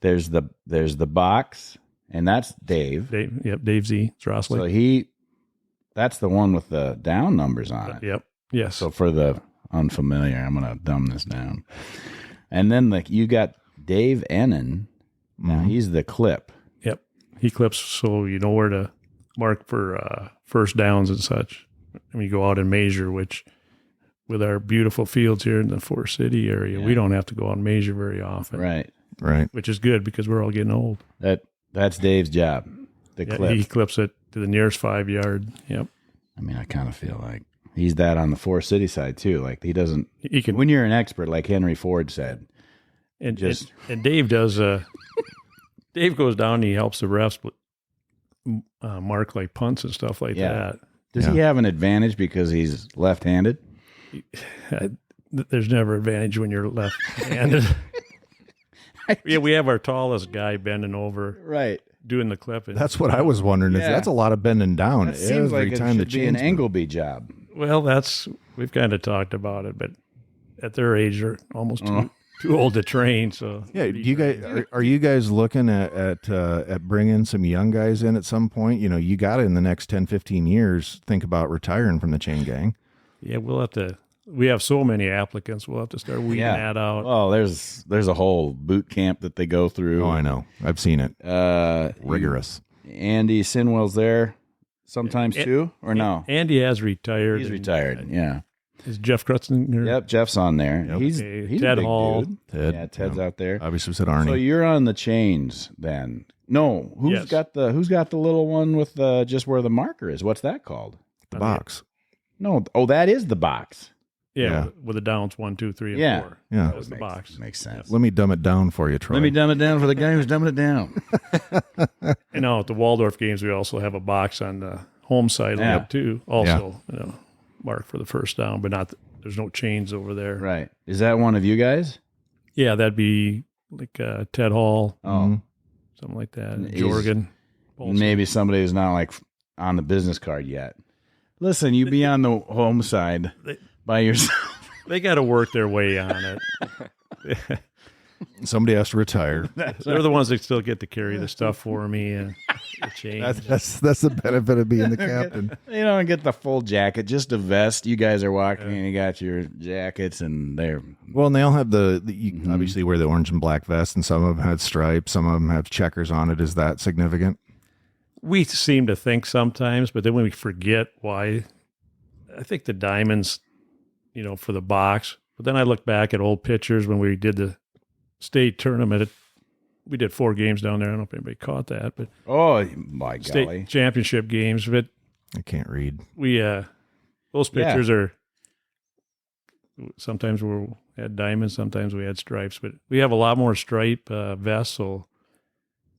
there's the box, and that's Dave. Dave Z. Drossley. So that's the one with the down numbers on it. Yep. Yes. So for the unfamiliar, I'm going to dumb this down. And then you got Dave Ennin. Now he's the clip. Yep. He clips so you know where to mark for first downs and such. And we go out and measure, which with our beautiful fields here in the Forest City area, we don't have to go out and measure very often. Right. Which is good because we're all getting old. That's Dave's job. The clip. He clips it to the nearest 5 yard. Yep. I kind of feel like he's that on the Forest City side too. Like he doesn't. He can, when you're an expert, like Henry Ford said, and Dave does. Dave goes down and he helps the refs mark like punts and stuff like that. Does he have an advantage because he's left-handed? There's never advantage when you're left-handed. We have our tallest guy bending over, right, doing the clipping. That's what I was wondering. That's a lot of bending down. That seems like it should be an Angleby job. Well, we've kind of talked about it, but at their age, they're almost too old to train. So Yeah, do you guys are you guys looking at bringing some young guys in at some point? You know, you got to in the next 10, 15 years think about retiring from the Chaingang. Yeah, we'll have to. We have so many applicants. We'll have to start weeding that out. Well, there's a whole boot camp that they go through. Oh, I know. I've seen it. Rigorous. Andy Sinwell's there sometimes too, or no? Andy has retired. He's retired. Yeah. Is Jeff Crutzen? Yep, Jeff's on there. Yep. He's Ted a big Hall. dude. Ted. Yeah, Ted's out there. Obviously said Arnie. So you're on the chains then? No, who's got the little one with just where the marker is? What's that called? the box. No, that is the box. Yeah, with the downs 1, 2, 3, and 4. Yeah. That was the box. Makes sense. Let me dumb it down for you, Troy. Let me dumb it down for the guy who's dumbing it down. And now at the Waldorf games, we also have a box on the home sideline too. Also, marked for the first down, but not. There's no chains over there. Right. Is that one of you guys? Yeah, that'd be like Ted Hall, Oh, something like that. Is- Jorgen. also. maybe somebody who's not like on the business card yet. Listen, you be on the home side by yourself. They got to work their way on it. Somebody has to retire. They're the ones that still get to carry the stuff for me and the chains. That's the benefit of being the captain. You don't get the full jacket, just a vest. You guys are walking and you got your jackets and they're Well, and they all have you obviously wear the orange and black vest, and some of them had stripes, some of them have checkers on it. Is that significant? We seem to think sometimes, but then when we forget why, I think the diamonds, for the box. But then I look back at old pictures when we did the state tournament. We did 4 games down there. I don't know if anybody caught that, but oh my golly, state championship games. But I can't read. we those pictures are sometimes we had diamonds, sometimes we had stripes, but we have a lot more stripe vests, so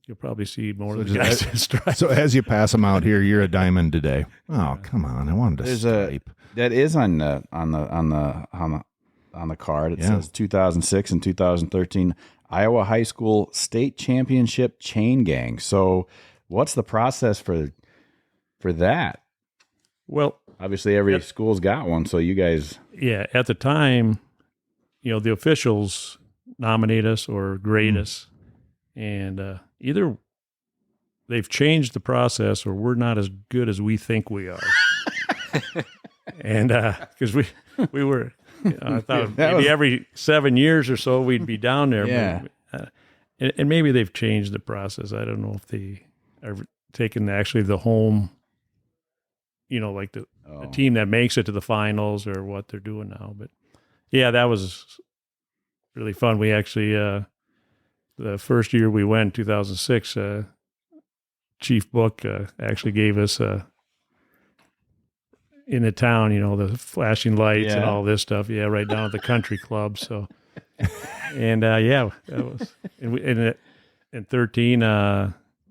you'll probably see more of the guys in stripes. So as you pass them out here, you're a diamond today. Oh, come on! I wanted a stripe. That is on the card. It says 2006 and 2013 Iowa High School State Championship Chaingang. So, what's the process for that? Well, obviously every school's got one. So you guys, at the time, the officials nominate us or grade us, and either they've changed the process or we're not as good as we think we are. And because we were, I thought maybe every 7 years or so we'd be down there. Yeah. But, and maybe they've changed the process. I don't know if they are taking actually the home, like the team that makes it to the finals or what they're doing now. But yeah, that was really fun. We actually, the first year we went, 2006, Chief Book actually gave us in the town, the flashing lights and all this stuff. Yeah, right down at the country club. So, and that was in 13.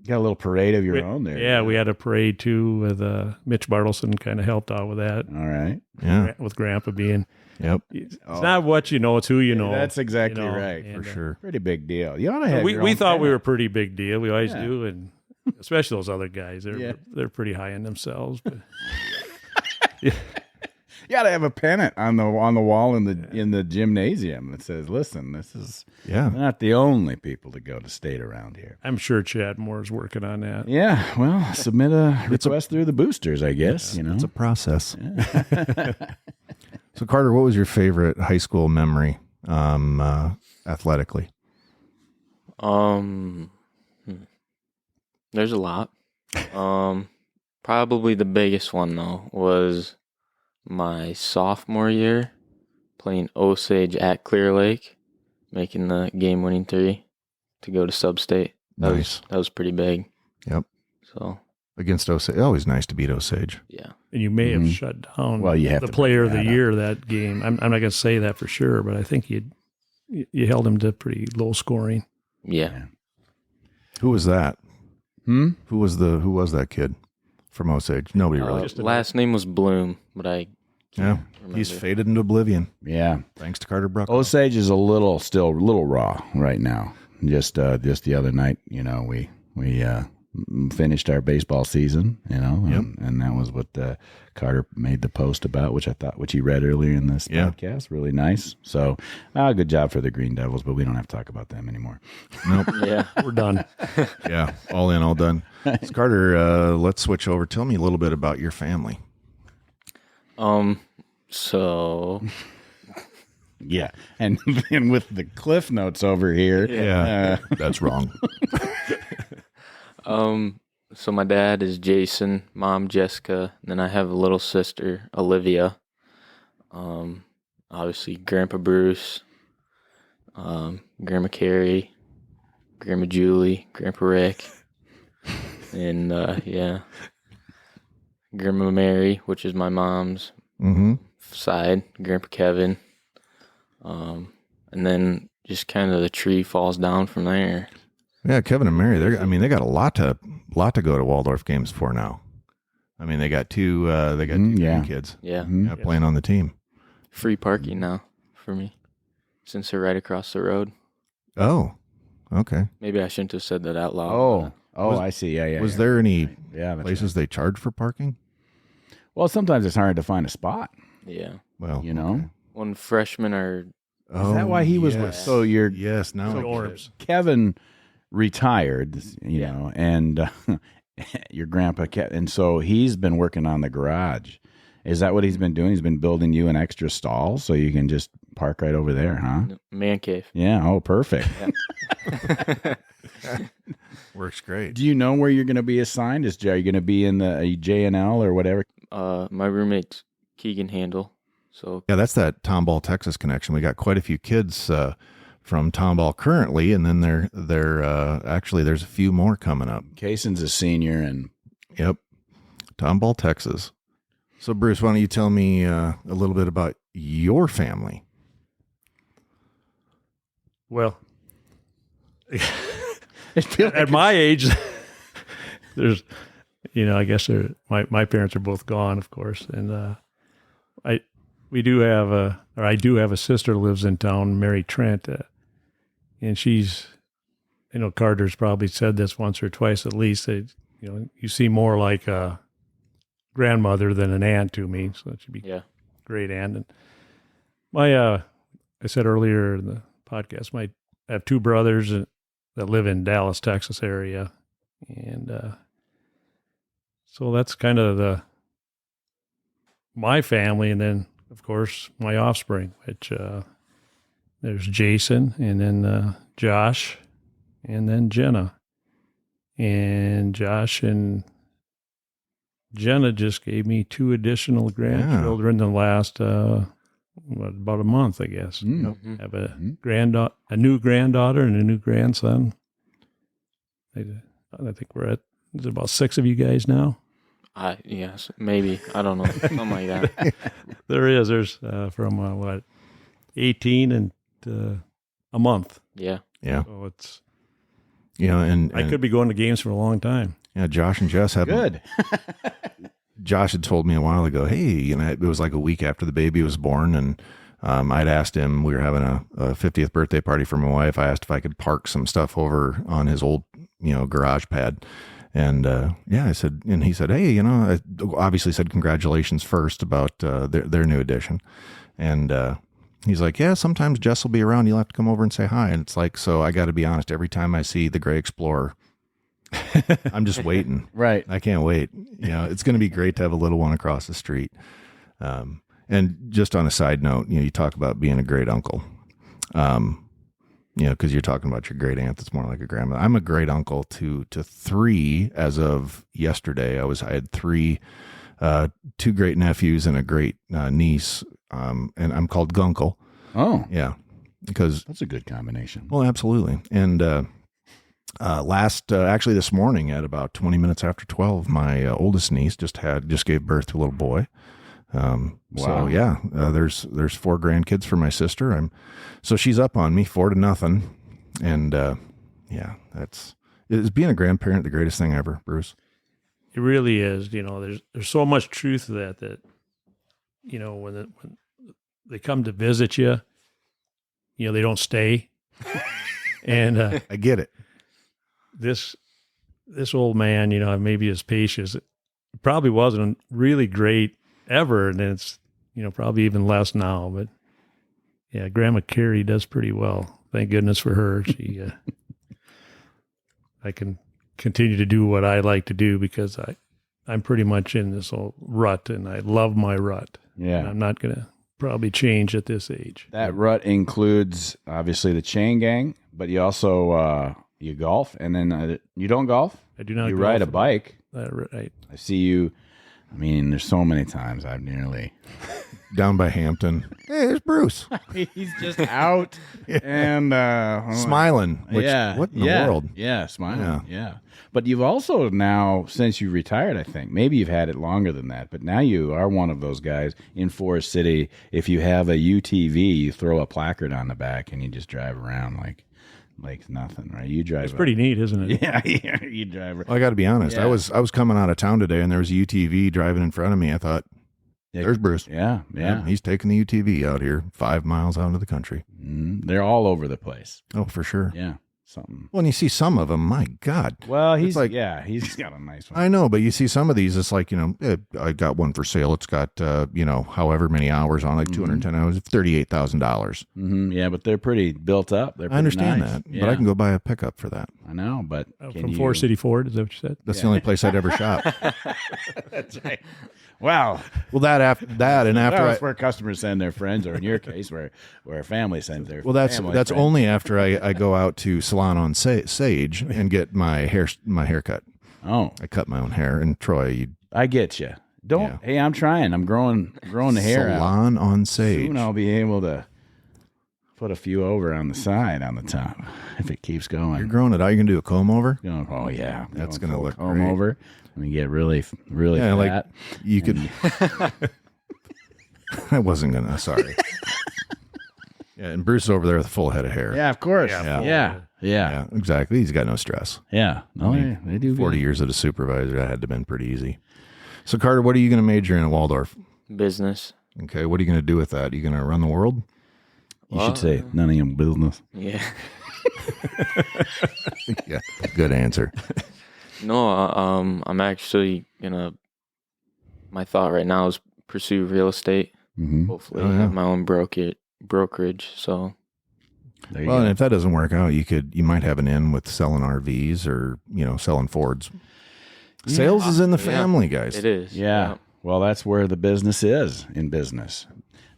got a little parade of your own there. Yeah, we had a parade too with Mitch Bartleson kind of helped out with that. All right. Yeah. With Grandpa being. Yep. It's not what you know, it's who you know. That's exactly right. And, for sure. Pretty big deal. You ought to have. We thought we were a pretty big deal. We always do, and especially those other guys. They're pretty high in themselves. But you got to have a pennant on the wall in the gymnasium that says, "Listen, this is not the only people to go to state around here." I'm sure Chad Moore's working on that. Yeah, well, submit a request through the boosters, I guess. It's a process. So, Carter, what was your favorite high school memory, athletically? There's a lot. Probably the biggest one though was my sophomore year playing Osage at Clear Lake, making the game-winning 3 to go to sub-state. That was pretty big. Yep. So against Osage, always nice to beat Osage. Yeah. And you may have shut down the player of the year that game. I'm not going to say that for sure, but I think you held him to pretty low scoring. Yeah. Who was that? Who was that kid from Osage? Nobody really. Last name was Bloom, but I can't remember. He's faded into oblivion. Yeah. Thanks to Carter Bruckhoff. Osage is still a little raw right now. Just the other night, we finished our baseball season, and that was what Carter made the post about, which he read earlier in this podcast. Really nice. So, good job for the Green Devils, but we don't have to talk about them anymore. Nope. Yeah. We're done. Yeah, all in, all done. So Carter, let's switch over. Tell me a little bit about your family. So Yeah, and with the Cliff Notes over here. Yeah, that's wrong. So my dad is Jason, mom Jessica, and then I have a little sister, Olivia. Obviously Grandpa Bruce, Grandma Carrie, Grandma Julie, Grandpa Rick, and Grandma Mary, which is my mom's side, Grandpa Kevin. And then just kind of the tree falls down from there. Yeah, Kevin and Mary, they got a lot to go to Waldorf games for now. I mean, they got two kids. Yeah. Playing on the team. Free parking now for me, since they're right across the road. Oh, okay. Maybe I shouldn't have said that out loud. I see. Yeah. Was there any that's places they charge for parking? Well, sometimes it's hard to find a spot. Yeah. Well, Okay. When freshmen are... Is that why he was with? So you're... Yes, now Orbs. Kevin retired, and your grandpa and so he's been working on the garage. Is that what he's been doing? He's been building you an extra stall so you can just park right over there, huh? Man cave. Yeah. Oh, perfect. works great. Do you know where you're going to be assigned? Are you going to be in the J&L or whatever? My roommate's Keegan Handel. So Yeah, that's that Tomball, Texas connection. We got quite a few kids from Tomball currently, and then they're actually there's a few more coming up. Kaysen's a senior, and Yep, Tomball, Texas. So Bruce, why don't you tell me a little bit about your family? Well, at my age, there's, I guess my parents are both gone, of course, and I do have a sister who lives in town, Mary Trent, and she's, Carter's probably said this once or twice at least. That, you seem more like a grandmother than an aunt to me, so that should be great aunt. And I said earlier in the podcast, I have two brothers that live in Dallas, Texas area, and so that's kind of my family, and then of course my offspring, which there's Jason, and then Josh, and then Jenna, and Josh and Jenna just gave me 2 additional grandchildren in the last about a month, I guess. Mm-hmm. Have a new granddaughter and a new grandson. I think we're at, is it about 6 of you guys now? Yes, maybe. I don't know. Something like that. There's from 18 and a month. Yeah. Yeah. So it's, and I could be going to games for a long time. Yeah, Josh and Jess had good. Josh had told me a while ago, hey, it was like a week after the baby was born, and I'd asked him, we were having a 50th birthday party for my wife. I asked if I could park some stuff over on his old, garage pad. And I said, and he said, hey, I obviously said congratulations first about their new addition. And he's like, yeah, sometimes Jess will be around. You'll have to come over and say hi. And it's like, so I got to be honest, every time I see the Gray Explorer, I'm just waiting. Right. I can't wait. It's going to be great to have a little one across the street. And just on a side note, you talk about being a great uncle, because you're talking about your great aunt that's more like a grandmother. I'm a great uncle to 3 as of yesterday. I had 3, 2 great nephews and a great niece, and I'm called Gunkle. Oh, yeah, because that's a good combination. Well, absolutely. And actually this morning at about 20 minutes after 12, my oldest niece just gave birth to a little boy. Wow. So yeah, there's 4 grandkids for my sister. So she's up on me 4-0. And is being a grandparent the greatest thing ever, Bruce? It really is. There's so much truth to that when they come to visit you, they don't stay. And I get it. This this old man, maybe his patience probably wasn't really great ever, and it's probably even less now. But yeah, Grandma Carrie does pretty well. Thank goodness for her. She, I can continue to do what I like to do because I'm pretty much in this old rut, and I love my rut. Yeah. And I'm not going to probably change at this age. That rut includes obviously the Chaingang, but you also you golf, and then you don't golf. I do not. You golf ride a bike. Right. I see you. I mean, there's so many times I've nearly Down by Hampton. Hey, there's Bruce. he's just out and Smiling. Which, yeah, what in the world? Yeah, smiling. Yeah. But you've also now, since you retired, I think maybe you've had it longer than that. But now you are one of those guys in Forest City. If you have a UTV, you throw a placard on the back and you just drive around like nothing, right? You drive. It's pretty neat, isn't it? Yeah. You drive. Well, I got to be honest. Yeah. I was coming out of town today, and there was a UTV driving in front of me. I thought, there's Bruce. Yeah. He's taking the UTV out here 5 miles out into the country. They're all over the place. Oh, for sure. Yeah. Something. Well, and you see some of them, my God. Well, It's he's like- he's got a nice one. I know, but you see some of these, it's like, I got one for sale. It's got, however many hours on, like 210 hours, $38,000. Mm-hmm. Yeah, but they're pretty built up. They're I understand nice. that, Yeah. but I can go buy a pickup for that. I know, but From Forest City Ford, is that what you said? That's the only place I'd ever shop. That's right. Wow. Well, after That's where customers send their friends, or in your case, where a family sends their that's family that's friends. only after I go out to Salon on Sage and get my haircut. Oh, I cut my own hair. And Troy, I get you. Don't. Yeah. Hey, I'm trying. I'm growing the hair out. Salon on Sage. Soon I'll be able to put a few over on the side, on the top, if it keeps going. You're growing it out. You're gonna do a comb over. Oh yeah, That's Going gonna full look comb great. over. Let me get really Yeah, like fat. you could. I wasn't gonna. Sorry. Yeah, and Bruce is over there with a full head of hair. Yeah, of course. Yeah. Yeah. Exactly. He's got no stress. No, they do. 40 years as a supervisor, that had to have been pretty easy. So, Carter, what are you going to major in at Waldorf? Business. Okay, what are you going to do with that? Are you going to run the world? You should say none of your business. Yeah. Yeah, good answer. No, I'm actually gonna. My thought right now is pursue real estate. Mm-hmm. Hopefully, Oh, yeah. have my own brokerage. So There you Well, go. and if that doesn't work out, you might have an in with selling RVs or selling Fords. Sales is in the family, guys. it is. Yeah. Well, that's where the business is in business.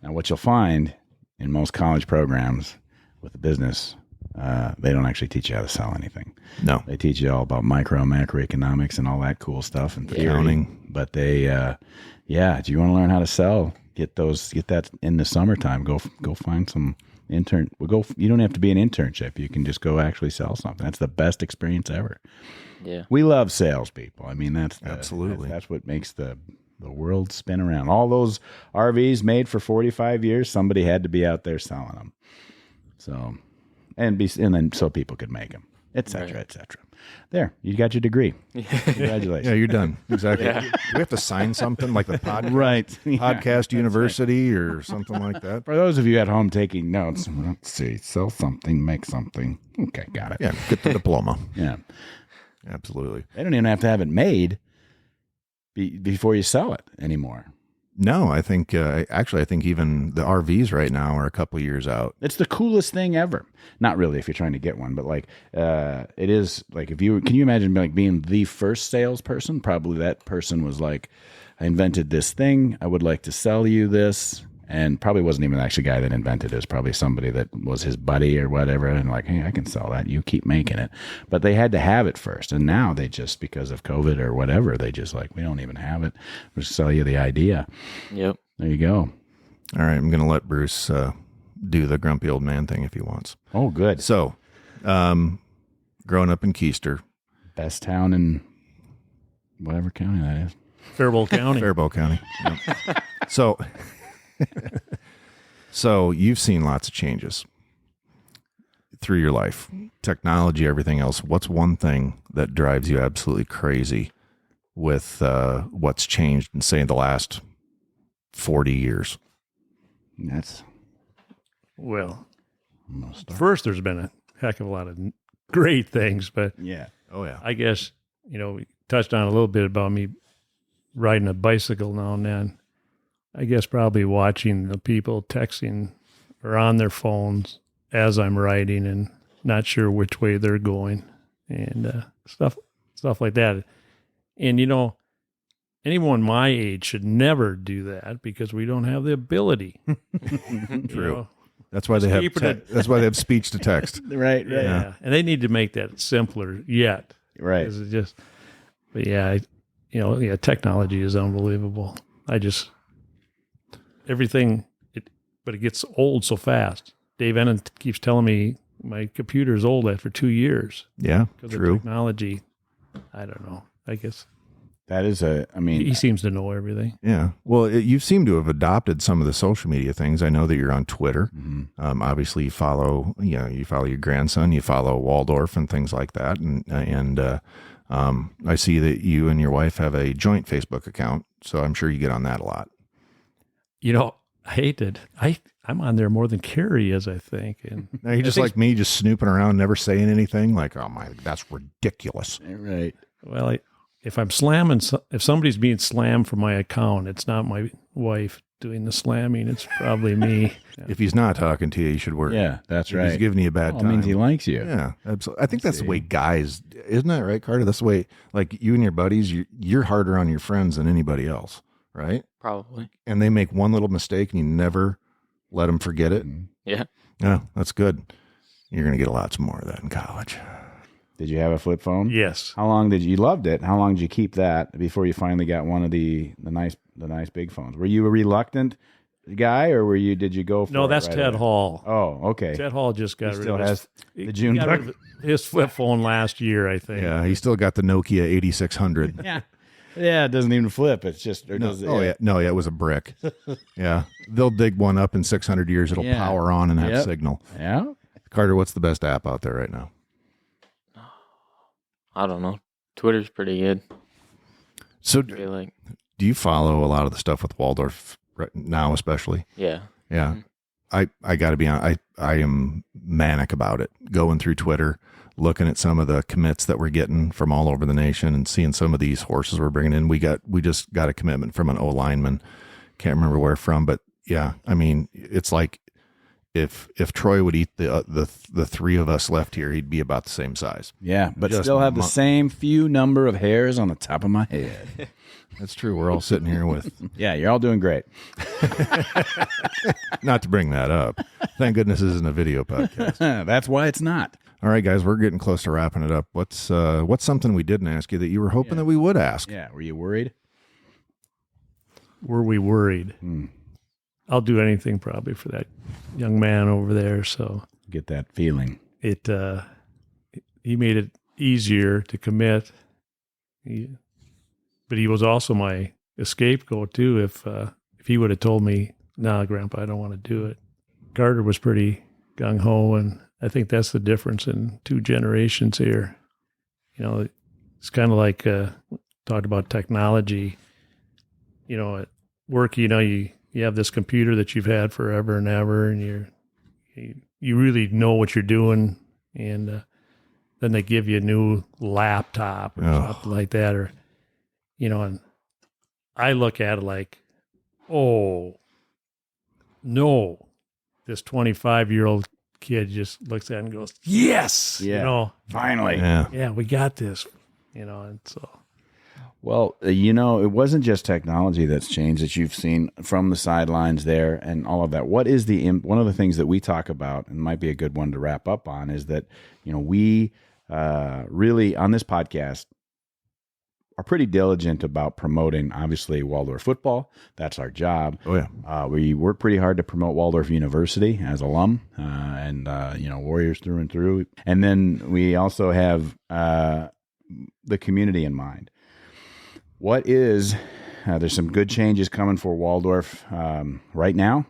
Now, what you'll find in most college programs with the business, they don't actually teach you how to sell anything. No. They teach you all about micro and macroeconomics and all that cool stuff and theory. Accounting. But they, do you want to learn how to sell? Get that in the summertime. Go find some intern. You don't have to be an internship. You can just go actually sell something. That's the best experience ever. Yeah. We love salespeople. I mean, that's Absolutely. that's what makes the world spin around. All those RVs made for 45 years, somebody had to be out there selling them. So, and then so people could make them, et cetera, et cetera. There, you got your degree. Congratulations. Yeah, you're done. Exactly. Do we have to sign something like the podcast university or something like that? For those of you at home taking notes, let's see, sell something, make something. Okay, got it. Yeah, get the diploma. Yeah. Absolutely. They don't even have to have it made before you sell it anymore. No, I think I think even the RVs right now are a couple years out. It's the coolest thing ever. Not really if you're trying to get one, but like it is like can you imagine like being the first salesperson? Probably that person was like, I invented this thing. I would like to sell you this. And probably wasn't even actually the guy that invented it. It was probably somebody that was his buddy or whatever. And like, hey, I can sell that. You keep making it. But they had to have it first. And now they just, because of COVID or whatever, they just like, we don't even have it. We'll just sell you the idea. Yep. There you go. All right, I'm going to let Bruce do the grumpy old man thing if he wants. Oh, good. So, growing up in Kiester, Best town in whatever county that is. Faribault County. Faribault County. Yep. So you've seen lots of changes through your life, technology, everything else. What's one thing that drives you absolutely crazy with what's changed in, say, the last 40 years? Well, first, there's been a heck of a lot of great things, but Yeah. Oh, yeah. I guess we touched on a little bit about me riding a bicycle now and then. I guess probably watching the people texting or on their phones as I'm riding and not sure which way they're going and stuff like that. And, anyone my age should never do that because we don't have the ability. True. That's why they have that's why they have speech to text. Right. Yeah. And they need to make that simpler yet. Right. It's just, but yeah, technology is unbelievable. But it gets old so fast. Dave Ennan keeps telling me my computer is old after 2 years. Yeah, because true. of technology. I don't know. I guess that is he seems to know everything. Yeah. Well, you seem to have adopted some of the social media things. I know that you're on Twitter. Mm-hmm. Obviously, you follow your grandson, you follow Waldorf and things like that. And I see that you and your wife have a joint Facebook account, so I'm sure you get on that a lot. I hate it. I'm on there more than Carrie is, I think. And now you're just like me, just snooping around, never saying anything. Like, oh my, that's ridiculous. Right. Well, if I'm slamming, if somebody's being slammed for my account, it's not my wife doing the slamming. It's probably me. If he's not talking to you, you should worry. Yeah, that's if right. He's giving you a bad time. It means he likes you. Yeah, absolutely. I think that's the way guys, isn't that right, Carter? That's the way, like you and your buddies, you're harder on your friends than anybody else, right? Probably. And they make one little mistake and you never let them forget it. Yeah. Yeah, that's good. You're going to get lots more of that in college. Did you have a flip phone? Yes. How long you loved it? How long did you keep that before you finally got one of the nice big phones? Were you a reluctant guy, or did you go for No, it that's right Ted away? Hall. Oh, okay. Ted Hall just got He rid still of has the June he got rid of his flip phone last year, I think. Yeah, he still got the Nokia 8600. Yeah. Yeah, it doesn't even flip. It's just It was a brick. Yeah, they'll dig one up in 600 years. It'll power on and have signal. Yeah. Carter, what's the best app out there right now? I don't know. Twitter's pretty good. So, I feel like. Do you follow a lot of the stuff with Waldorf right now, especially? Yeah. Yeah. I got to be honest. I am manic about it. Going through Twitter, looking at some of the commits that we're getting from all over the nation, and seeing some of these horses we're bringing in. We just got a commitment from an O lineman. Can't remember where from, but yeah. I mean, it's like if Troy would eat the three of us left here, he'd be about the same size. Yeah, but still have the same few number of hairs on the top of my head. That's true. We're all sitting here with. Yeah, you're all doing great. Not to bring that up. Thank goodness this isn't a video podcast. That's why it's not. All right, guys, we're getting close to wrapping it up. What's something we didn't ask you that you were hoping that we would ask? Yeah, were you worried? Were we worried? I'll do anything probably for that young man over there. So Get that feeling. he made it easier to commit. But he was also my scapegoat too. If he would have told me, "Nah, Grandpa, I don't want to do it." Carter was pretty gung ho, and I think that's the difference in two generations here. It's kind of like talked about technology. At work, you have this computer that you've had forever and ever, and you really know what you're doing, and then they give you a new laptop or something like that, or and I look at it like, oh no, this 25-year-old kid just looks at it and goes, yes, finally, yeah, we got this, and so. Well, it wasn't just technology that's changed that you've seen from the sidelines there and all of that. What is one of the things that we talk about, and might be a good one to wrap up on, is that, we really on this podcast are pretty diligent about promoting, obviously, Waldorf football. That's our job. Oh, yeah. We work pretty hard to promote Waldorf University as alum and Warriors through and through. And then we also have the community in mind. What is, there's some good changes coming for Waldorf right now.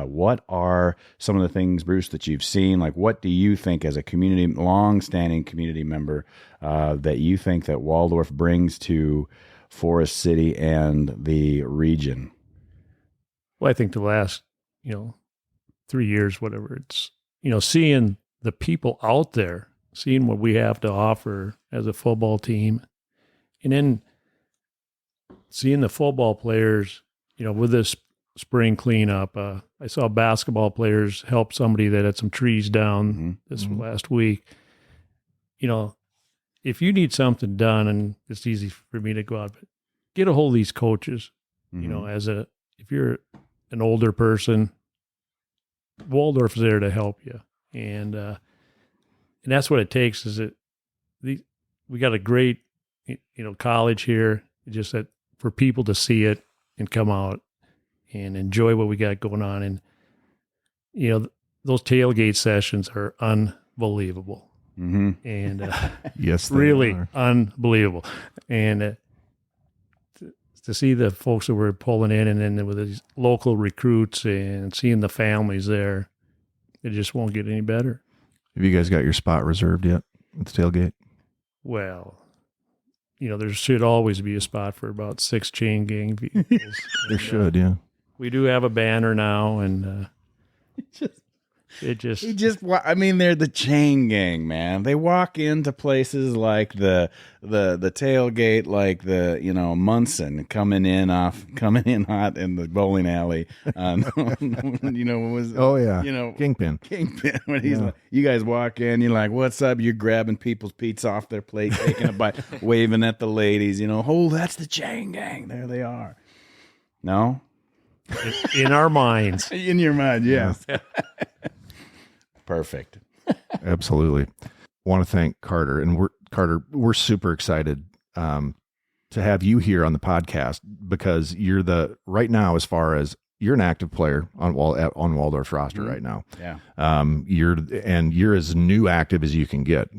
What are some of the things, Bruce, that you've seen? Like, what do you think as a long-standing community member that you think that Waldorf brings to Forest City and the region? Well, I think the last, 3 years, whatever, it's, seeing the people out there, seeing what we have to offer as a football team, And then seeing the football players, with this spring cleanup, I saw basketball players help somebody that had some trees down this last week. If you need something done, and it's easy for me to go out, but get a hold of these coaches. If you're an older person, Waldorf's there to help you. And that's what it takes is we got a great, college here. Just that for people to see it and come out and enjoy what we got going on. And, those tailgate sessions are unbelievable. And yes, really are. unbelievable. And to see the folks that were pulling in and then with these local recruits and seeing the families there, it just won't get any better. Have you guys got your spot reserved yet at the tailgate? Well, there should always be a spot for about 6 Chaingang vehicles. There should, yeah. We do have a banner now, and they're the Chaingang, man. They walk into places like the tailgate, like the Munson coming in hot in the bowling alley. Kingpin. When he's like, you guys walk in, you're like, "What's up?" You're grabbing people's pizza off their plate, taking a bite, waving at the ladies. Oh, that's the Chaingang. There they are. No, in our minds, in your mind, yes. Perfect. Absolutely. Want to thank Carter, and we're super excited to have you here on the podcast because you're right now, as far as you're an active player on Waldorf's roster right now. Yeah. You're as new active as you can get.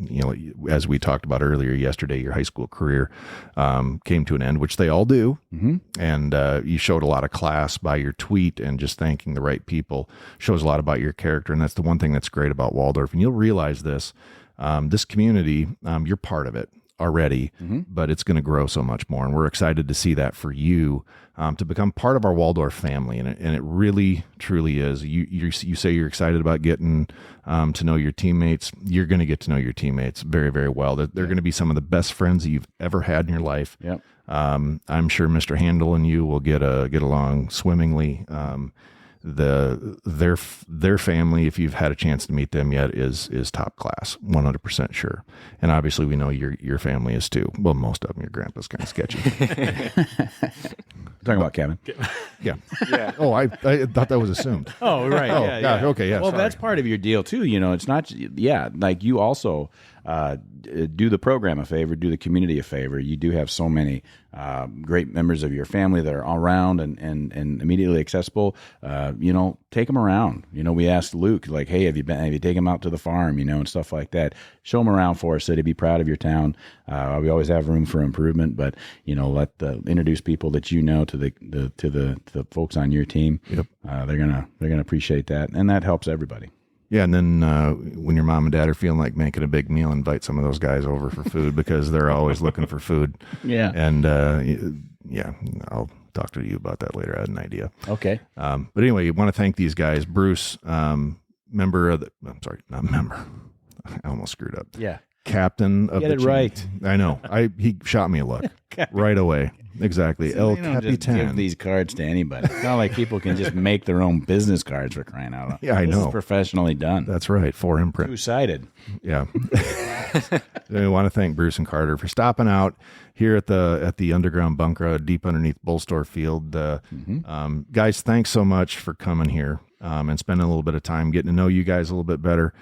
As we talked about earlier yesterday, your high school career came to an end, which they all do. And you showed a lot of class by your tweet and just thanking the right people. Shows a lot about your character, and that's the one thing that's great about Waldorf. And you'll realize this community, you're part of it already, but it's going to grow so much more. And we're excited to see that for you to become part of our Waldorf family. And it really, truly is. You say you're excited about getting to know your teammates. You're going to get to know your teammates very, very well. They're going to be some of the best friends that you've ever had in your life. Yep. I'm sure Mr. Handel and you will get along swimmingly. Their family, if you've had a chance to meet them yet, is top class, 100% sure. And obviously we know your family is too. Well, most of them. Your grandpa's kind of sketchy. Talking about Kevin. Yeah. Oh, I thought that was assumed. Oh, right. Oh, yeah. God. Okay. Yeah. Well, sorry. that's part of your deal too. It's not. Yeah. Like you also do the program a favor, do the community a favor. You do have so many great members of your family that are all around and immediately accessible. Take them around. We asked Luke, like, hey, have you taken them out to the farm, and stuff like that. Show them around for us, so to be proud of your town. We always have room for improvement, but introduce people that to the folks on your team. Yep. They're gonna appreciate that, and that helps everybody. Yeah, and then when your mom and dad are feeling like making a big meal, invite some of those guys over for food because they're always looking for food. Yeah. And I'll talk to you about that later. I had an idea. Okay. But anyway, you want to thank these guys. Bruce, member of not member. I almost screwed up. Yeah. Captain of Get the it team. right. I know. He shot me a look right away. Exactly. So El they don't just Capitan. give these cards to anybody. It's not like people can just make their own business cards, for crying out loud. Yeah, I This know. is professionally done. That's right. For imprint. Two-sided. Yeah. We want to thank Bruce and Carter for stopping out here at the underground bunker deep underneath Bullstor Field. Guys, thanks so much for coming here and spending a little bit of time getting to know you guys a little bit better,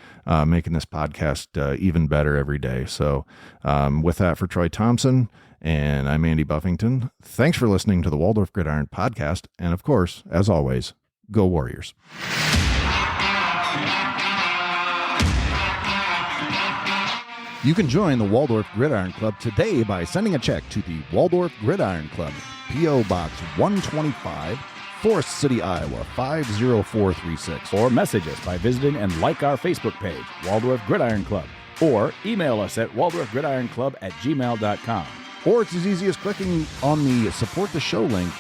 making this podcast even better every day. So with that, for Troy Thompson, and I'm Andy Buffington, thanks for listening to the Waldorf GridIron Podcast. And of course, as always, go Warriors. You can join the Waldorf GridIron Club today by sending a check to the Waldorf GridIron Club, P.O. Box 125, Forest City, Iowa, 50436. Or message us by visiting and like our Facebook page, Waldorf GridIron Club. Or email us at waldorfgridironclub@gmail.com. Or it's as easy as clicking on the Support the Show link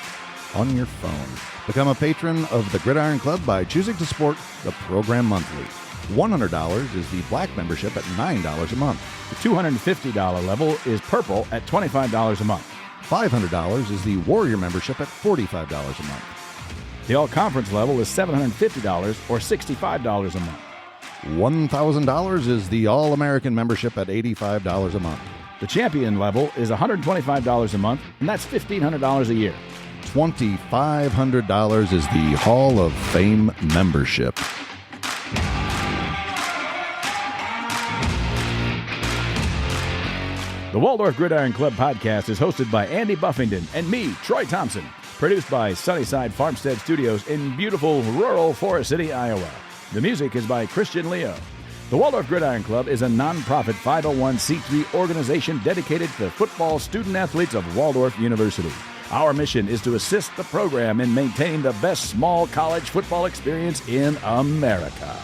on your phone. Become a patron of the GridIron Club by choosing to support the program monthly. $100 is the black membership at $9 a month. The $250 level is purple at $25 a month. $500 is the warrior membership at $45 a month. The all-conference level is $750 or $65 a month. $1,000 is the all-American membership at $85 a month. The champion level is $125 a month, and that's $1,500 a year. $2,500 is the Hall of Fame membership. The Waldorf GridIron Club Podcast is hosted by Andy Buffington and me, Troy Thompson. Produced by Sunnyside Farmstead Studios in beautiful rural Forest City, Iowa. The music is by Christian Leo. The Waldorf GridIron Club is a nonprofit 501c3 organization dedicated to football student-athletes of Waldorf University. Our mission is to assist the program in maintaining the best small college football experience in America.